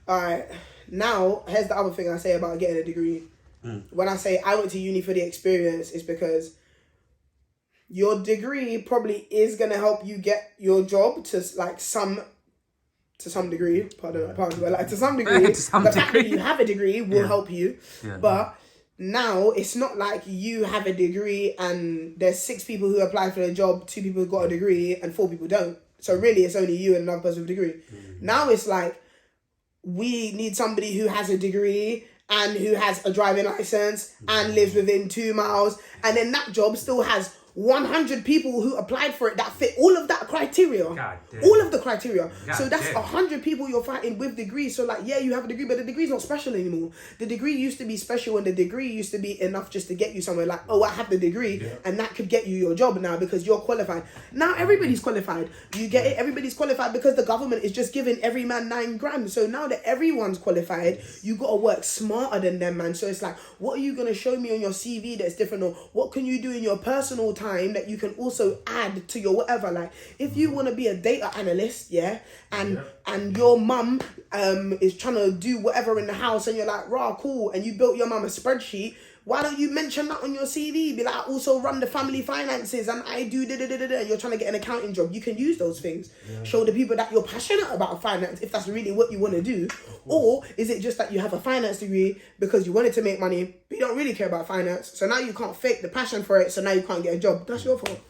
alright, now, here's the other thing I say about getting a degree. When I say I went to uni for the experience, it's because your degree probably is gonna help you get your job to some degree. Pardon, but like to some degree, To some the fact that degree. you have a degree will help you. Yeah. But now it's not like you have a degree and there's 6 people who apply for the job, 2 people who got a degree and 4 people don't. So really, it's only you and another person with a degree. Now it's like, we need somebody who has a degree and who has a driving license and lives within 2 miles, and then that job still has 100 people who applied for it that fit all of that criteria. God damn. All of the criteria. God So that's damn. 100 people you're fighting with degrees. So like, yeah, you have a degree, but the degree's not special anymore. The degree used to be special, and the degree used to be enough just to get you somewhere. Like, oh, I have the degree, and that could get you your job now because you're qualified. Now everybody's qualified. You get it? Everybody's qualified because the government is just giving every man 9 grand. So now that everyone's qualified, you got to work smarter than them, man. So it's like, what are you going to show me on your CV that's different? Or what can you do in your personal time that you can also add to your whatever? Like, if you want to be a data analyst, and your mum is trying to do whatever in the house, and you're like, rah, cool, and you built your mum a spreadsheet, why don't you mention that on your CV? Be like, I also run the family finances, and I do da-da-da-da-da, and you're trying to get an accounting job. You can use those things. Show the people that you're passionate about finance, if that's really what you want to do. Or is it just that you have a finance degree because you wanted to make money, but you don't really care about finance, so now you can't fake the passion for it, so now you can't get a job? That's your fault.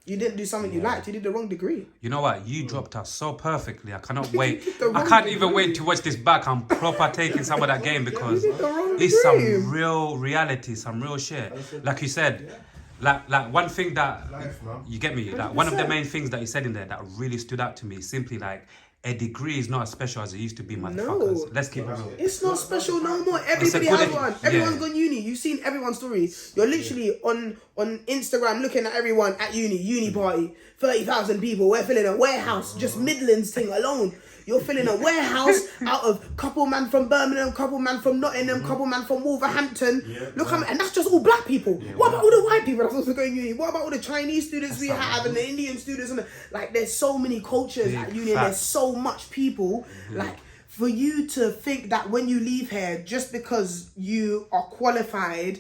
You didn't do something you liked. You did the wrong degree. You know what? You dropped us so perfectly. I cannot wait. The I wrong can't degree. even wait to watch this back. I'm proper taking some of that game because You did the wrong it's some degree. real reality, some real shit. Like you said, like one thing that Life, man. you get me. Like one of the 100%. main things that you said in there that really stood out to me is simply like a degree is not as special as it used to be, motherfuckers. No. Let's keep it real. It's not special no more. Everybody good has ed- one. yeah. Everyone's gone uni. You've seen everyone's story. You're literally on Instagram looking at everyone at uni party. 30,000 people. We're filling a warehouse. Just Midlands thing alone. You're filling a warehouse out of couple man from Birmingham, couple man from Nottingham, couple man from Wolverhampton. Look how and that's just all black people. What about all the white people that's also going uni? What about all the Chinese students we have and the Indian students and like there's so many cultures Big at uni and there's facts. so much people. Like for you to think that when you leave here, just because you are qualified,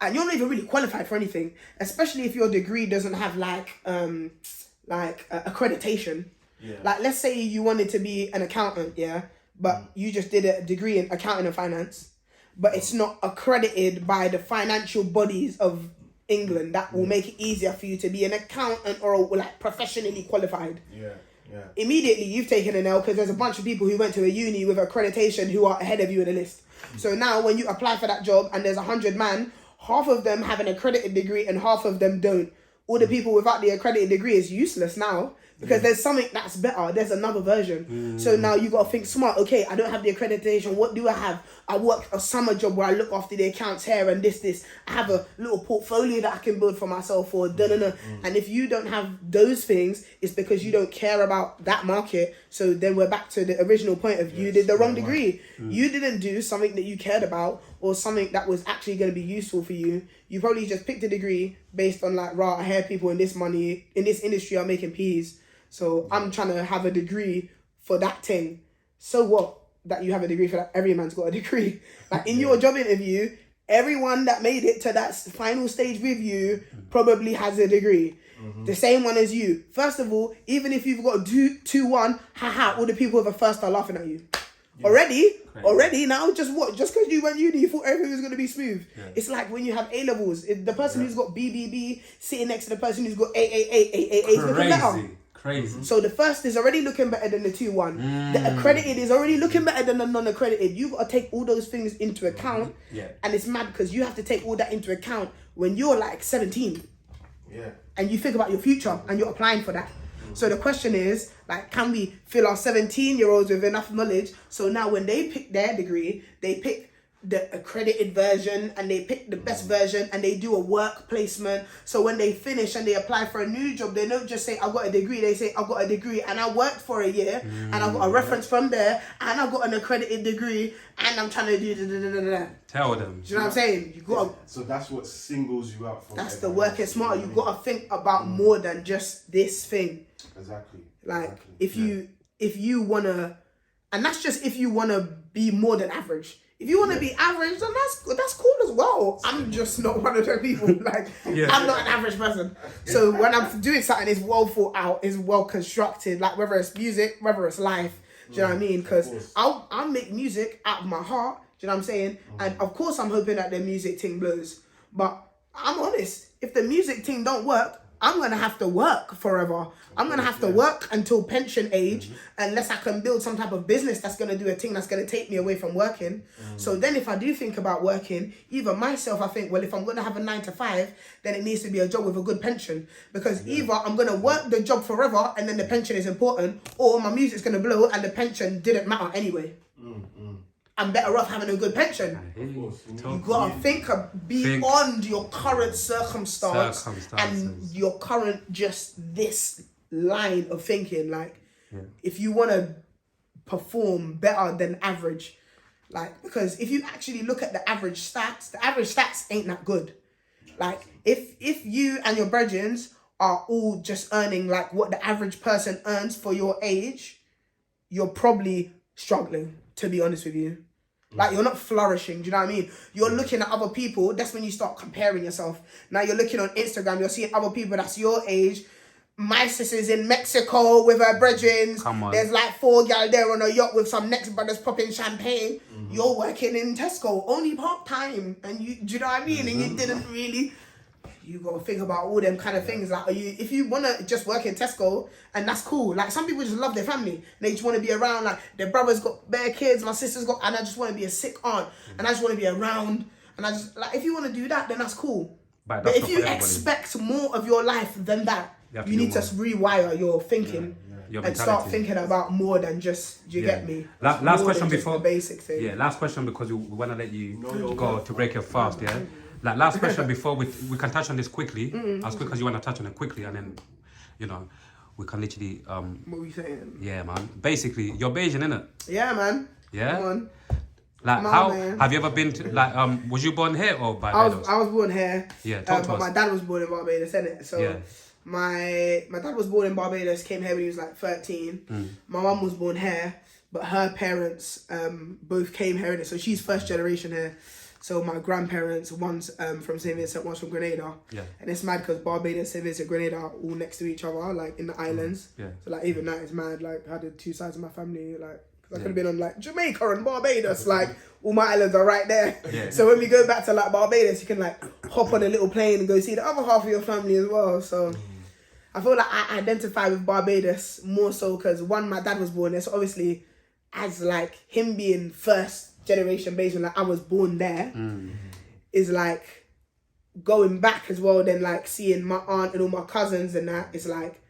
and you're not even really qualified for anything, especially if your degree doesn't have accreditation. Yeah. Like let's say you wanted to be an accountant, but you just did a degree in accounting and finance, but it's not accredited by the financial bodies of England that will make it easier for you to be an accountant or like professionally qualified. Yeah. Immediately you've taken an L because there's a bunch of people who went to a uni with accreditation who are ahead of you in the list. So now when you apply for that job and there's 100 man, half of them have an accredited degree and half of them don't. All the people without the accredited degree is useless now because there's something that's better. There's another version. So now you got to think smart. Okay, I don't have the accreditation. What do I have? I work a summer job where I look after the accounts here and this. I have a little portfolio that I can build for myself or And if you don't have those things, it's because you don't care about that market. So then we're back to the original point of you did the wrong degree. You didn't do something that you cared about or something that was actually going to be useful for you. You probably just picked a degree based on like, I hear people in this industry are making peas. So I'm trying to have a degree for that thing. So what? That you have a degree for that? Every man's got a degree. Like in your job interview, everyone that made it to that final stage with you probably has a degree. The same one as you. First of all, even if you've got 2-1, all the people with a first are laughing at you. Already now, just because you went uni, you thought everything was going to be smooth. Yeah. It's like when you have A-levels, the person who's got BBB sitting next to the person who's got A is looking better. Crazy. So the first is already looking better than the 2-1. The accredited is already looking better than the non-accredited. You got to take all those things into account. And it's mad because you have to take all that into account when you're like 17. And you think about your future and you're applying for that. So the question is, like, can we fill our 17-year-olds with enough knowledge so now when they pick their degree, they pick the accredited version and they pick the best version and they do a work placement. So when they finish and they apply for a new job, they don't just say, I've got a degree. They say, I've got a degree and I worked for a year and I've got a reference from there and I've got an accredited degree and I'm trying to do Tell them. Do you know what I'm saying? You got to, So that's what singles you out from. that's the working smarter. You've got to think about more than just this thing. Exactly. Like if you wanna, and that's just if you wanna be more than average. If you wanna be average, then that's cool as well. I'm just not one of those people. Like I'm not an average person. So when I'm doing something, it's well thought out, it's well constructed. Like whether it's music, whether it's life. Do you know what I mean? Because I'll make music out of my heart. Do you know what I'm saying? And of course I'm hoping that the music thing blows. But I'm honest. If the music thing don't work, I'm going to have to work forever. I'm going to have to work until pension age unless I can build some type of business that's going to do a thing that's going to take me away from working. So then if I do think about working, even myself, I think, well, if I'm going to have a 9 to 5, then it needs to be a job with a good pension. Because either I'm going to work the job forever and then the pension is important, or my music's going to blow and the pension didn't matter anyway. I'm better off having a good pension. You gotta think beyond your current circumstance and your current just this line of thinking. Like, if you want to perform better than average, like, because if you actually look at the average stats ain't that good. Like, if you and your brethren are all just earning like what the average person earns for your age, you're probably struggling, to be honest with you. Like, you're not flourishing, do you know what I mean? You're looking at other people, that's when you start comparing yourself. Now you're looking on Instagram, you're seeing other people that's your age. My sister's in Mexico with her brethren. There's like 4 gal there on a yacht with some next brothers popping champagne. You're working in Tesco, only part-time. And do you know what I mean? And you didn't really you got to think about all them kind of things. Like, if you want to just work in Tesco, and that's cool. Like, some people just love their family. They just want to be around. Like, their brother's got bare kids, my sister's got, and I just want to be a sick aunt, and I just want to be around. And I just, like, if you want to do that, then that's cool. But if you expect more of your life than that, you need to rewire your thinking. And start thinking about more than just, do you get me? Last question before the basic thing. Yeah, last question because we want to let you go to break your fast, yeah? Like, last question before we can touch on this quickly, as quick as you want to touch on it quickly, and then, you know, we can literally... what were you saying? Yeah, man. Basically, you're Bayesian, innit? Yeah, man. Yeah? Come on. Like, have you ever been to, like, was you born here or Barbados? I was born here. Yeah, but my dad was born in Barbados, innit? So... Yeah. My dad was born in Barbados, came here when he was like 13. My mum was born here, but her parents both came here, so she's first generation here. So my grandparents, one's from St. Vincent, one's from Grenada. Yeah. And it's mad because Barbados, St. Vincent, Grenada are all next to each other, like in the islands. Yeah. So like even that is mad. Like, I had the two sides of my family, like, I could have been on like Jamaica and Barbados, like all my islands are right there. Yeah. So when we go back to like Barbados, you can like hop on a little plane and go see the other half of your family as well. So I feel like I identify with Barbados more so because one, my dad was born there, so obviously as like him being first generation Bayesian, like I was born there, is like going back as well. Then like seeing my aunt and all my cousins and that, it's like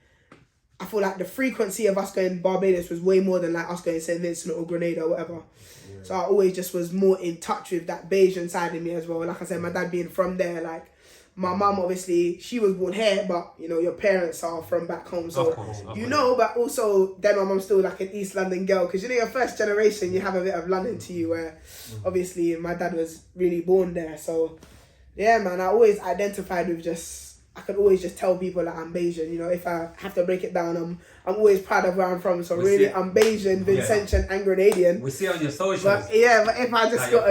I feel like the frequency of us going Barbados was way more than like us going St. Vincent or Grenada or whatever. Yeah. So I always just was more in touch with that Bayesian side of me as well. Like I said, my dad being from there, like my mum obviously, she was born here, but you know, your parents are from back home. So, of course. But also then my mum's still like an East London girl. Because you know, your first generation, you have a bit of London to you where obviously my dad was really born there. So yeah, man, I always identified with I could always just tell people that I'm Bayesian. You know, if I have to break it down, I'm always proud of where I'm from. So I'm Bayesian, Vincentian, and Grenadian. We see on your socials. But if I just got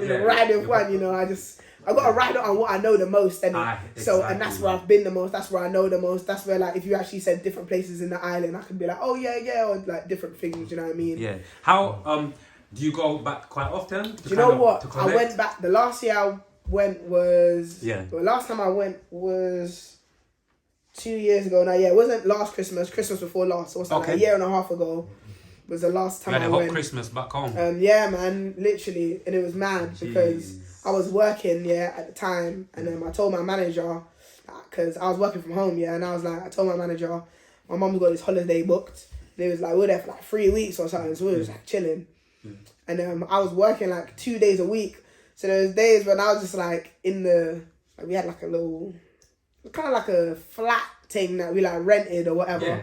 to ride with one, you know, I got to ride on what I know the most. And and that's where I've been the most. That's where I know the most. That's where, like, if you actually said different places in the island, I could be like, oh yeah, or like different things. You know what I mean? Yeah. How do you go back quite often? Do you know what? I went back the last year. I went was the last time I went was 2 years ago now. Yeah, it wasn't last Christmas before last, so it was like a year and a half ago was the last time I went. Christmas back home. Yeah, man, literally. And it was mad because I was working at the time, and then I told my manager, because I was working from home, and I was like, I told my manager, my mum's got this holiday booked, and it was like, we were there for like 3 weeks or something, so we was like chilling. And I was working like 2 days a week. So there was days when I was just like we had like a little, kind of like a flat thing that we like rented or whatever. Yeah.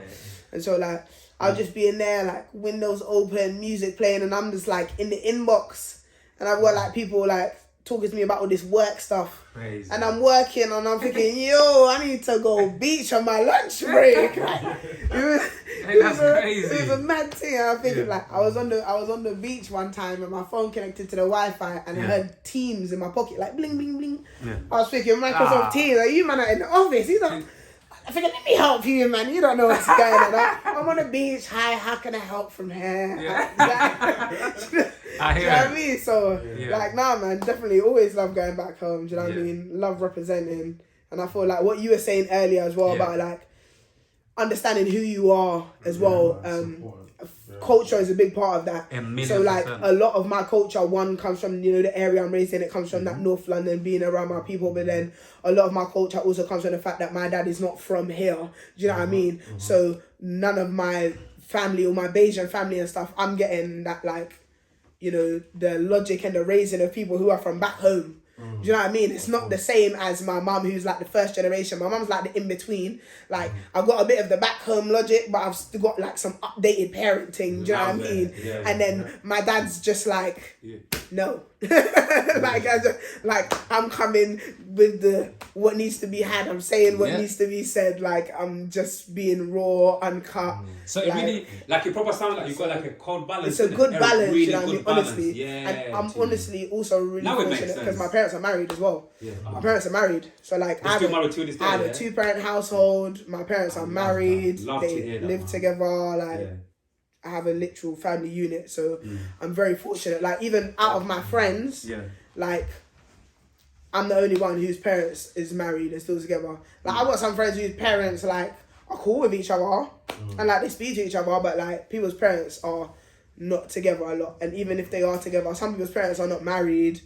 And so like, I'll just be in there, like windows open, music playing, and I'm just like in the inbox. And I've got like people like talking to me about all this work stuff. Crazy. And I'm working and I'm thinking, yo, I need to go beach on my lunch break. It was a mad thing. And I'm thinking like I was on the beach one time and my phone connected to the Wi-Fi and I heard Teams in my pocket like bling bling bling. Yeah. I was thinking Microsoft Teams, like, you man are in the office. He's like, I figured, let me help you, man. You don't know what's going on. I'm on the beach. Hi, how can I help from here? Yeah. I hear what I mean? So, like, nah, man, definitely always love going back home. Do you know what I mean? Love representing. And I feel like what you were saying earlier as well about, like, understanding who you are as well. Culture is a big part of that. So like a lot of my culture, one comes from, you know, the area I'm raised in. It comes from that North London, being around my people. But then a lot of my culture also comes from the fact that my dad is not from here. Do you know what I mean? So none of my family or my Bayesian family and stuff, I'm getting that, like, you know, the logic and the raising of people who are from back home. Do you know what I mean? It's not the same as my mum, who's like the first generation. My mum's like the in-between. Like, I've got a bit of the back home logic, but I've still got like some updated parenting. Do you know what I mean? Yeah, and then my dad's just like, no. like I'm coming with the what needs to be had. I'm saying what needs to be said. Like, I'm just being raw, uncut. So it really, like, it probably sounds like you've got like a cold balance. It's a good balance, really, you know what I mean? Honestly. Yeah. And I'm honestly also really fortunate because my parents are married as well. Yeah. My parents are married. So like, I had a two-parent household. My parents are married. They live together. Like, I have a literal family unit, so I'm very fortunate. Like, even out of my friends, like, I'm the only one whose parents is married and still together. Like, I've got some friends whose parents, like, are cool with each other and, like, they speak to each other, but, like, people's parents are not together a lot. And even if they are together, some people's parents are not married.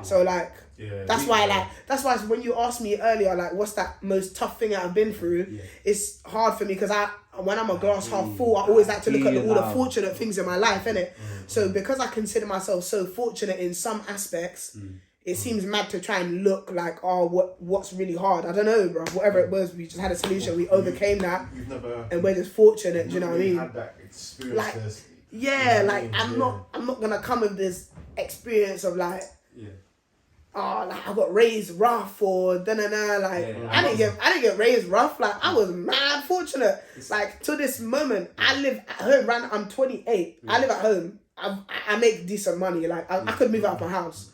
So, like, that's why when you asked me earlier, like, what's that most tough thing I've been through, it's hard for me because when I'm a glass half full, I always like to look at all the fortunate things in my life, innit? So because I consider myself so fortunate in some aspects, it seems mad to try and look like, what's really hard. I don't know, bro. Whatever it was, we just had a solution. We overcame that, and we're just fortunate. Do you know what I mean? Had that experience. Like, I'm not gonna come with this experience of like, like I got raised rough or like I didn't get raised rough. Like I was mad fortunate. Like to this moment, I live at home. Right now, I'm 28. I live at home. I make decent money. Like I could move out of my house,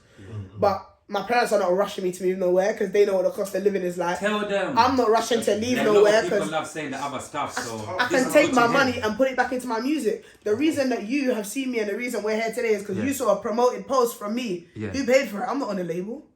but my parents are not rushing me to move nowhere because they know what the cost of living is like. Tell them. I'm not rushing to leave nowhere because people love saying the other stuff. So I can take my money and put it back into my music. The reason that you have seen me and the reason we're here today is because you saw a promoted post from me. Yeah. Who paid for it? I'm not on the label.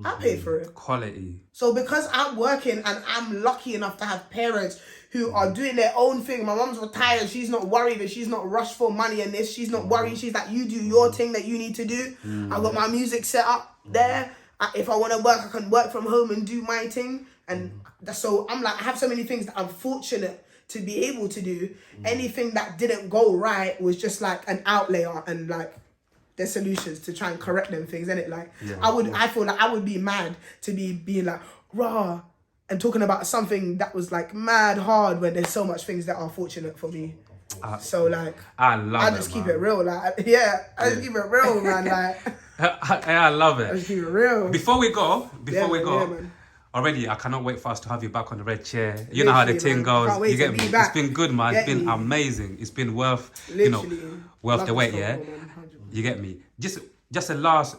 I paid for it. Quality. So because I'm working and I'm lucky enough to have parents who are doing their own thing. My mom's retired. She's not worried and she's not rushed for money and this. She's not worried. She's like, you do your thing that you need to do. I got my music set up there. If I want to work, I can work from home and do my thing. And so I'm like, I have so many things that I'm fortunate to be able to do. Anything that didn't go right was just like an outlayer and like there's solutions to try and correct them things, innit? Like I feel like I would be mad to be being like raw and talking about something that was like mad hard when there's so much things that are fortunate for me. So like I just keep it real, like I just keep it real, man. Like I love it. I just keep it real. Before we go, already I cannot wait for us to have you back on the red chair. You know how the thing goes. You get me? It's been good, man. It's been amazing. It's been worth worth the wait, yeah. You get me? Just a last,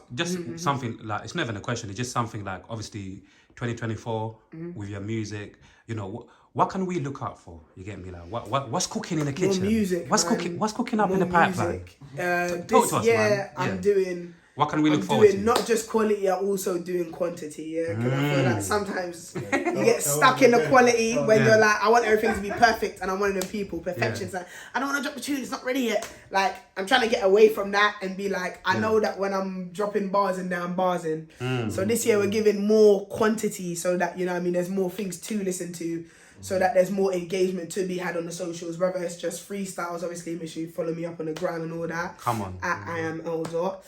something like, it's not even a question, it's just something like, obviously 2024 with your music, you know, what can we look out for? You get me? Like what's cooking in the kitchen? More music, what's cooking up in the pipeline? This year I'm doing. What can we look forward to? Not just quality, I'm also doing quantity, yeah? Because I feel like sometimes you get stuck in the quality when you're like, I want everything to be perfect and I'm one of them people, perfection's like, I don't want to drop a tune, it's not ready yet. Like, I'm trying to get away from that and be like, I know that when I'm dropping bars in there, I'm barsing. So this year we're giving more quantity so that, you know what I mean, there's more things to listen to. So that there's more engagement to be had on the socials, whether it's just freestyles, obviously make sure you follow me up on the gram and all that. Come on. At I am Eldor.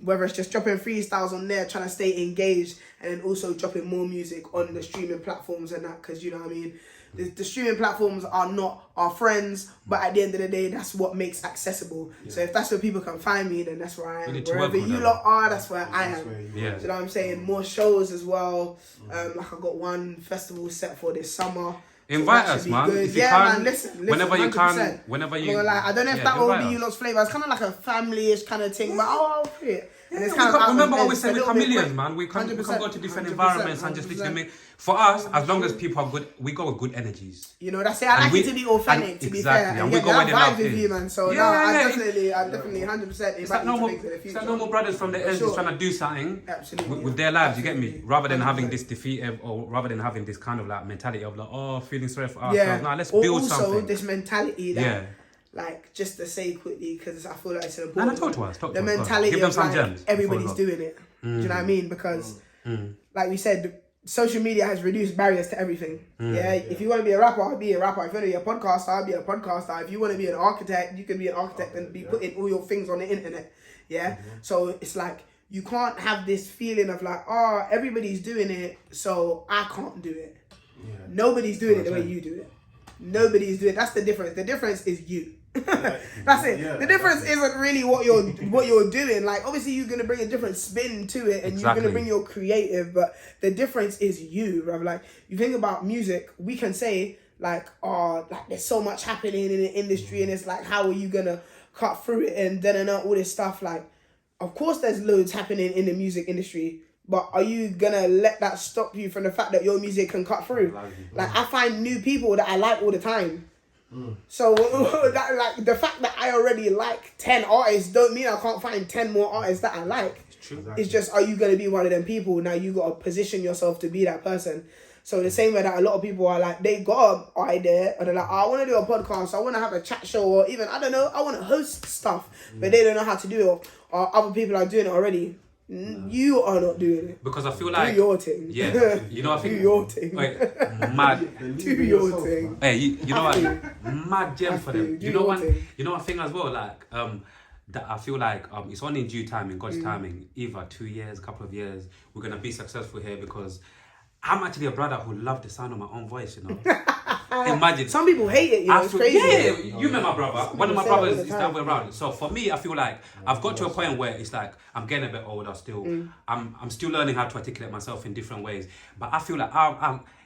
Whether it's just dropping freestyles on there, trying to stay engaged, and then also dropping more music on the streaming platforms and that, because you know what I mean, the streaming platforms are not our friends, but at the end of the day, that's what makes accessible. So if that's where people can find me, then that's where I am. Wherever you lot are, that's where I am. You know what I'm saying? More shows as well. Like I got one festival set for this summer. Invite us, man. If you can, man, listen, whenever you 100%. can, whenever you. I don't know if that will be you lot's flavour. It's kind of like a family-ish kind of thing, but I'll put it. And it's kind of remember what we said with chameleons, man. We can go to different environments and just literally make. For us, as long as people are good, we go with good energies. You know, that's it. I like it to be authentic, to be fair. And we go with the vibe with you, man. So I definitely 100% it's like normal brothers from the ends just trying to do something with their lives. You get me? Rather than having this defeated, or rather than having this kind of like mentality of like, feeling sorry for ourselves. Now let's build something. Also, this mentality that. Like, just to say quickly, because I feel like it's an important the mentality of like, everybody's doing it. Do you know what I mean? Because, like we said, social media has reduced barriers to everything. If you want to be a rapper, I'll be a rapper. If you want to be a podcaster, I'll be a podcaster. If you want to be an architect, you can be an architect and be putting all your things on the internet. So it's like, you can't have this feeling of like, everybody's doing it, so I can't do it. Nobody's doing it the way you do it. Nobody's doing it. That's the difference. The difference is you. That's it. The difference isn't really what you're doing. Like, obviously you're gonna bring a different spin to it, and you're gonna bring your creative, but the difference is you, bro. Like, you think about music, we can say like, like there's so much happening in the industry, and it's like, how are you gonna cut through it and then all this stuff? Like, of course there's loads happening in the music industry, but are you gonna let that stop you from the fact that your music can cut through? Like, I find new people that I like all the time. So that, like, the fact that I already like 10 artists don't mean I can't find 10 more artists that I like. True. Exactly. It's just, are you going to be one of them people? Now you got to position yourself to be that person. So the same way that a lot of people are like, they got an idea, and they're like, oh, I want to do a podcast, I want to have a chat show, or even, I don't know, I want to host stuff, but they don't know how to do it, or other people are doing it already. You are not doing it. Because I feel like... Do your thing. Yeah. You know, I think... Do your thing. Wait, mad... Do your thing. Hey, you know what? Mad gem for them. Do You know your one. thing. You know one thing as well. Like that I feel like it's only in due time, in God's timing. Either 2 years, couple of years, we're gonna be successful here because I'm actually a brother who loved the sound of my own voice. You know. Imagine. Some people hate it. You know, it's crazy. Yeah, you met my brother. One of my say that all brothers the is the other way around. So for me, I feel like I've got to a point where it's like I'm getting a bit older still. I'm still learning how to articulate myself in different ways. But I feel like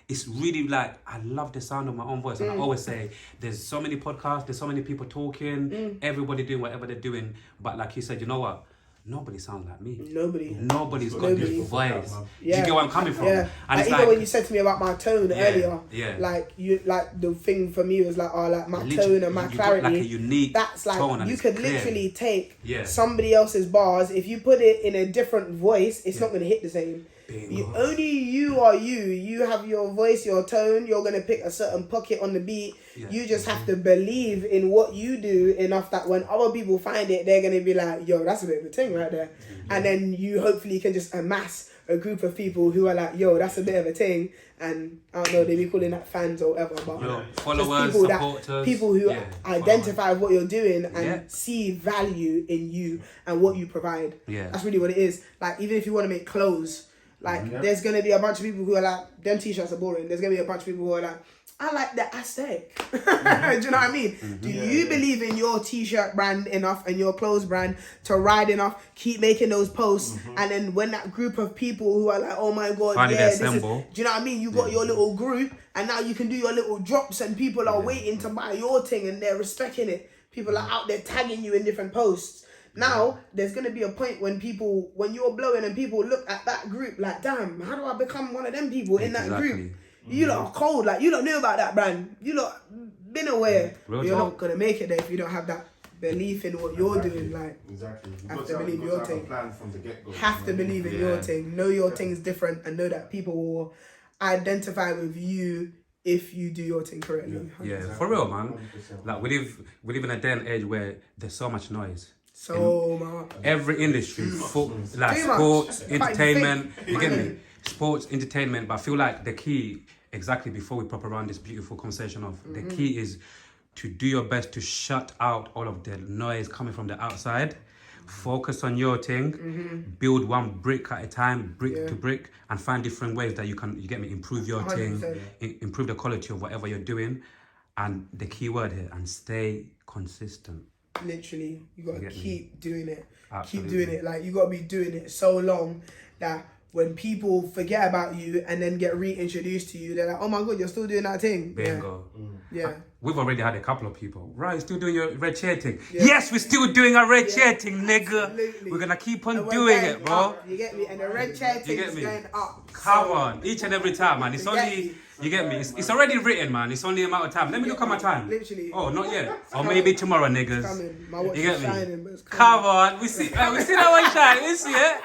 it's really like I love the sound of my own voice. And I always say there's so many podcasts, there's so many people talking, everybody doing whatever they're doing. But like you said, you know what? Nobody sounds like me. Nobody's got this voice. Yeah. Do you get where I'm coming from? Yeah. And it's even when you said to me about my tone earlier, yeah. like the thing for me was like, oh, like my Literally, tone and my you got clarity. like a unique that's like tone and you it's could clear. literally take Yeah. somebody else's bars. If you put it in a different voice, it's not going to hit the same. Bingo. Only you are you. You have your voice, your tone. You're going to pick a certain pocket on the beat. Yeah. You just have to believe in what you do enough that when other people find it, they're going to be like, yo, that's a bit of a thing right there. And then you hopefully can just amass a group of people who are like, yo, that's a bit of a thing. And I don't know, they be calling that fans or whatever. But Yo, just followers, people supporters. people who yeah, identify with what you're doing and Yeah. see value in you and what you provide. Yeah. That's really what it is. Like, even if you want to make clothes, like, there's going to be a bunch of people who are like, them t-shirts are boring. There's going to be a bunch of people who are like, I like the aesthetic. Do you know what I mean? Do you believe in your t-shirt brand enough and your clothes brand to ride enough, keep making those posts, and then when that group of people who are like, oh my God, Finally yeah, they this is, assemble. do you know what I mean? You got your little group and now you can do your little drops and people are waiting to buy your thing and they're respecting it. People are out there tagging you in different posts. Now, there's going to be a point when you're blowing and people look at that group like, damn, how do I become one of them people in that group? You lot are cold, like, you don't know about that brand. You lot been aware. Real You're talk. not going to make it there if you don't have that belief in what you're doing. Like, Exactly. You have got to believe have your to have thing. a plan from the get-go. have to believe in your Yeah. thing. Know your thing's different and know that people will identify with you if you do your thing correctly. Yeah, for real, man. Like we live in a day and age where there's so much noise. So much. Every industry, like Too much. sports, Quite entertainment, thick. you get me? Sports, entertainment, but I feel like the key, exactly before we pop around this beautiful conversation of, the key is to do your best to shut out all of the noise coming from the outside, focus on your thing, build one brick at a time, brick to brick, and find different ways that you get me, improve your thing, 100%. improve the quality of whatever you're doing, and the key word here, and stay consistent. Literally, you gotta get me? keep doing it. Absolutely. Keep doing it. Like, you gotta be doing it so long that when people forget about you and then get reintroduced to you, they're like, oh my God, you're still doing that thing. Bingo. Yeah. We've already had a couple of people. Right, still doing your red chair thing. Yes, we're still doing our red chair thing, nigga. Absolutely. We're gonna keep And on we're doing going it, bro. up, you get me? And the red chair thing get is me? going up. Come So, on, each and every time, man. It's You get only, me? you get me? It's already written, man. It's only a matter of time. Let me look at my time. Literally. Oh, not yet. Or maybe tomorrow, niggas. coming. My watch You get is me? shining, but it's Come coming. on, we see that one shine. We see it.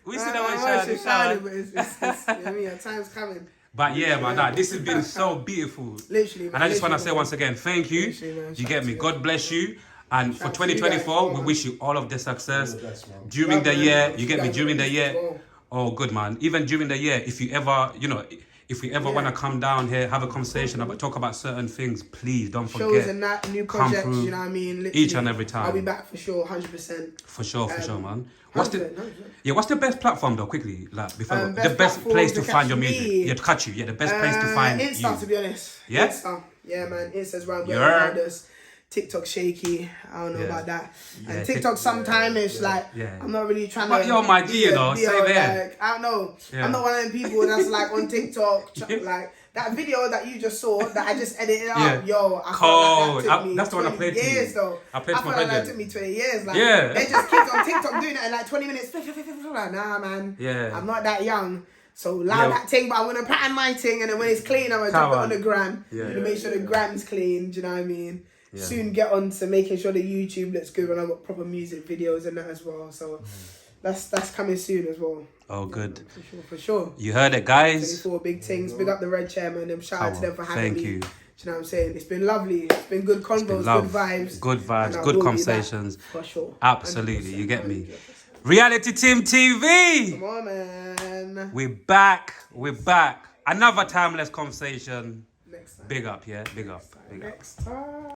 We see that one My watch is shining, shine. but it's you know what I mean? Your time's coming. But yeah, man, nah, this has been so beautiful. Literally, man. And I just want to Literally, say once again, thank you. Literally, man. You Shout get out me? to you. God bless you. And for Shout out to you 2024, guys, we wish you all of the success. All the best, man. During the man. year, you You get me? guys During are the the year. best as well. Oh, good, man. Even during the year, if we ever want to come down here, have a conversation about, talk about certain things, please don't Shows forget. and that, new come projects, through you know what I mean? Literally, each and every time. I'll be back for sure, 100%. For sure, man. 100%. What's the best platform though? Quickly, like before, the Best best platform place to to find catch your music. me. Yeah, to catch you. Yeah, the best place to find Insta, you. to be honest. Yeah? Insta. Yeah, man. Insta's around where Yeah. around us. TikTok shaky. I don't know Yeah. about that. Yeah, And TikTok sometimes it's like, Yeah. I'm not really trying But to. you're my G, you know, be say a, that. like, I don't know. Yeah. I'm not one of them people that's like on TikTok. Like, that video that you just saw that I just edited out, Yeah. yo, I feel Cold. like that took me That's the one I 20 played to you. years though. I played I to feel my like that brethren. took me 20 years. Like, Yeah. they're just kids on TikTok doing it in like 20 minutes. Like, nah, man. Yeah. I'm not that young. So allow Yeah. that thing, but I'm gonna pattern my thing, and then when it's clean, I'm gonna Come drop it on. on the gram. Yeah. To make sure the gram's clean. Do you know what I mean? Yeah. Soon get on to making sure the YouTube looks good when I've got proper music videos and that as well. So that's coming soon as well. Oh, good. For sure. You heard it, guys. 24 big things. Big up the Red Chairman. And shout out to them for having Thank me. you. Do you know what I'm saying? It's been lovely. It's been good convos, good vibes. Good And vibes, I good will be conversations. back, for sure. Absolutely, 100%, you get me. 100%. Reality Team TV. Come on, man. We're back. We're back. Another timeless conversation. Next time. Big up, yeah? Big up. Big up. Next time.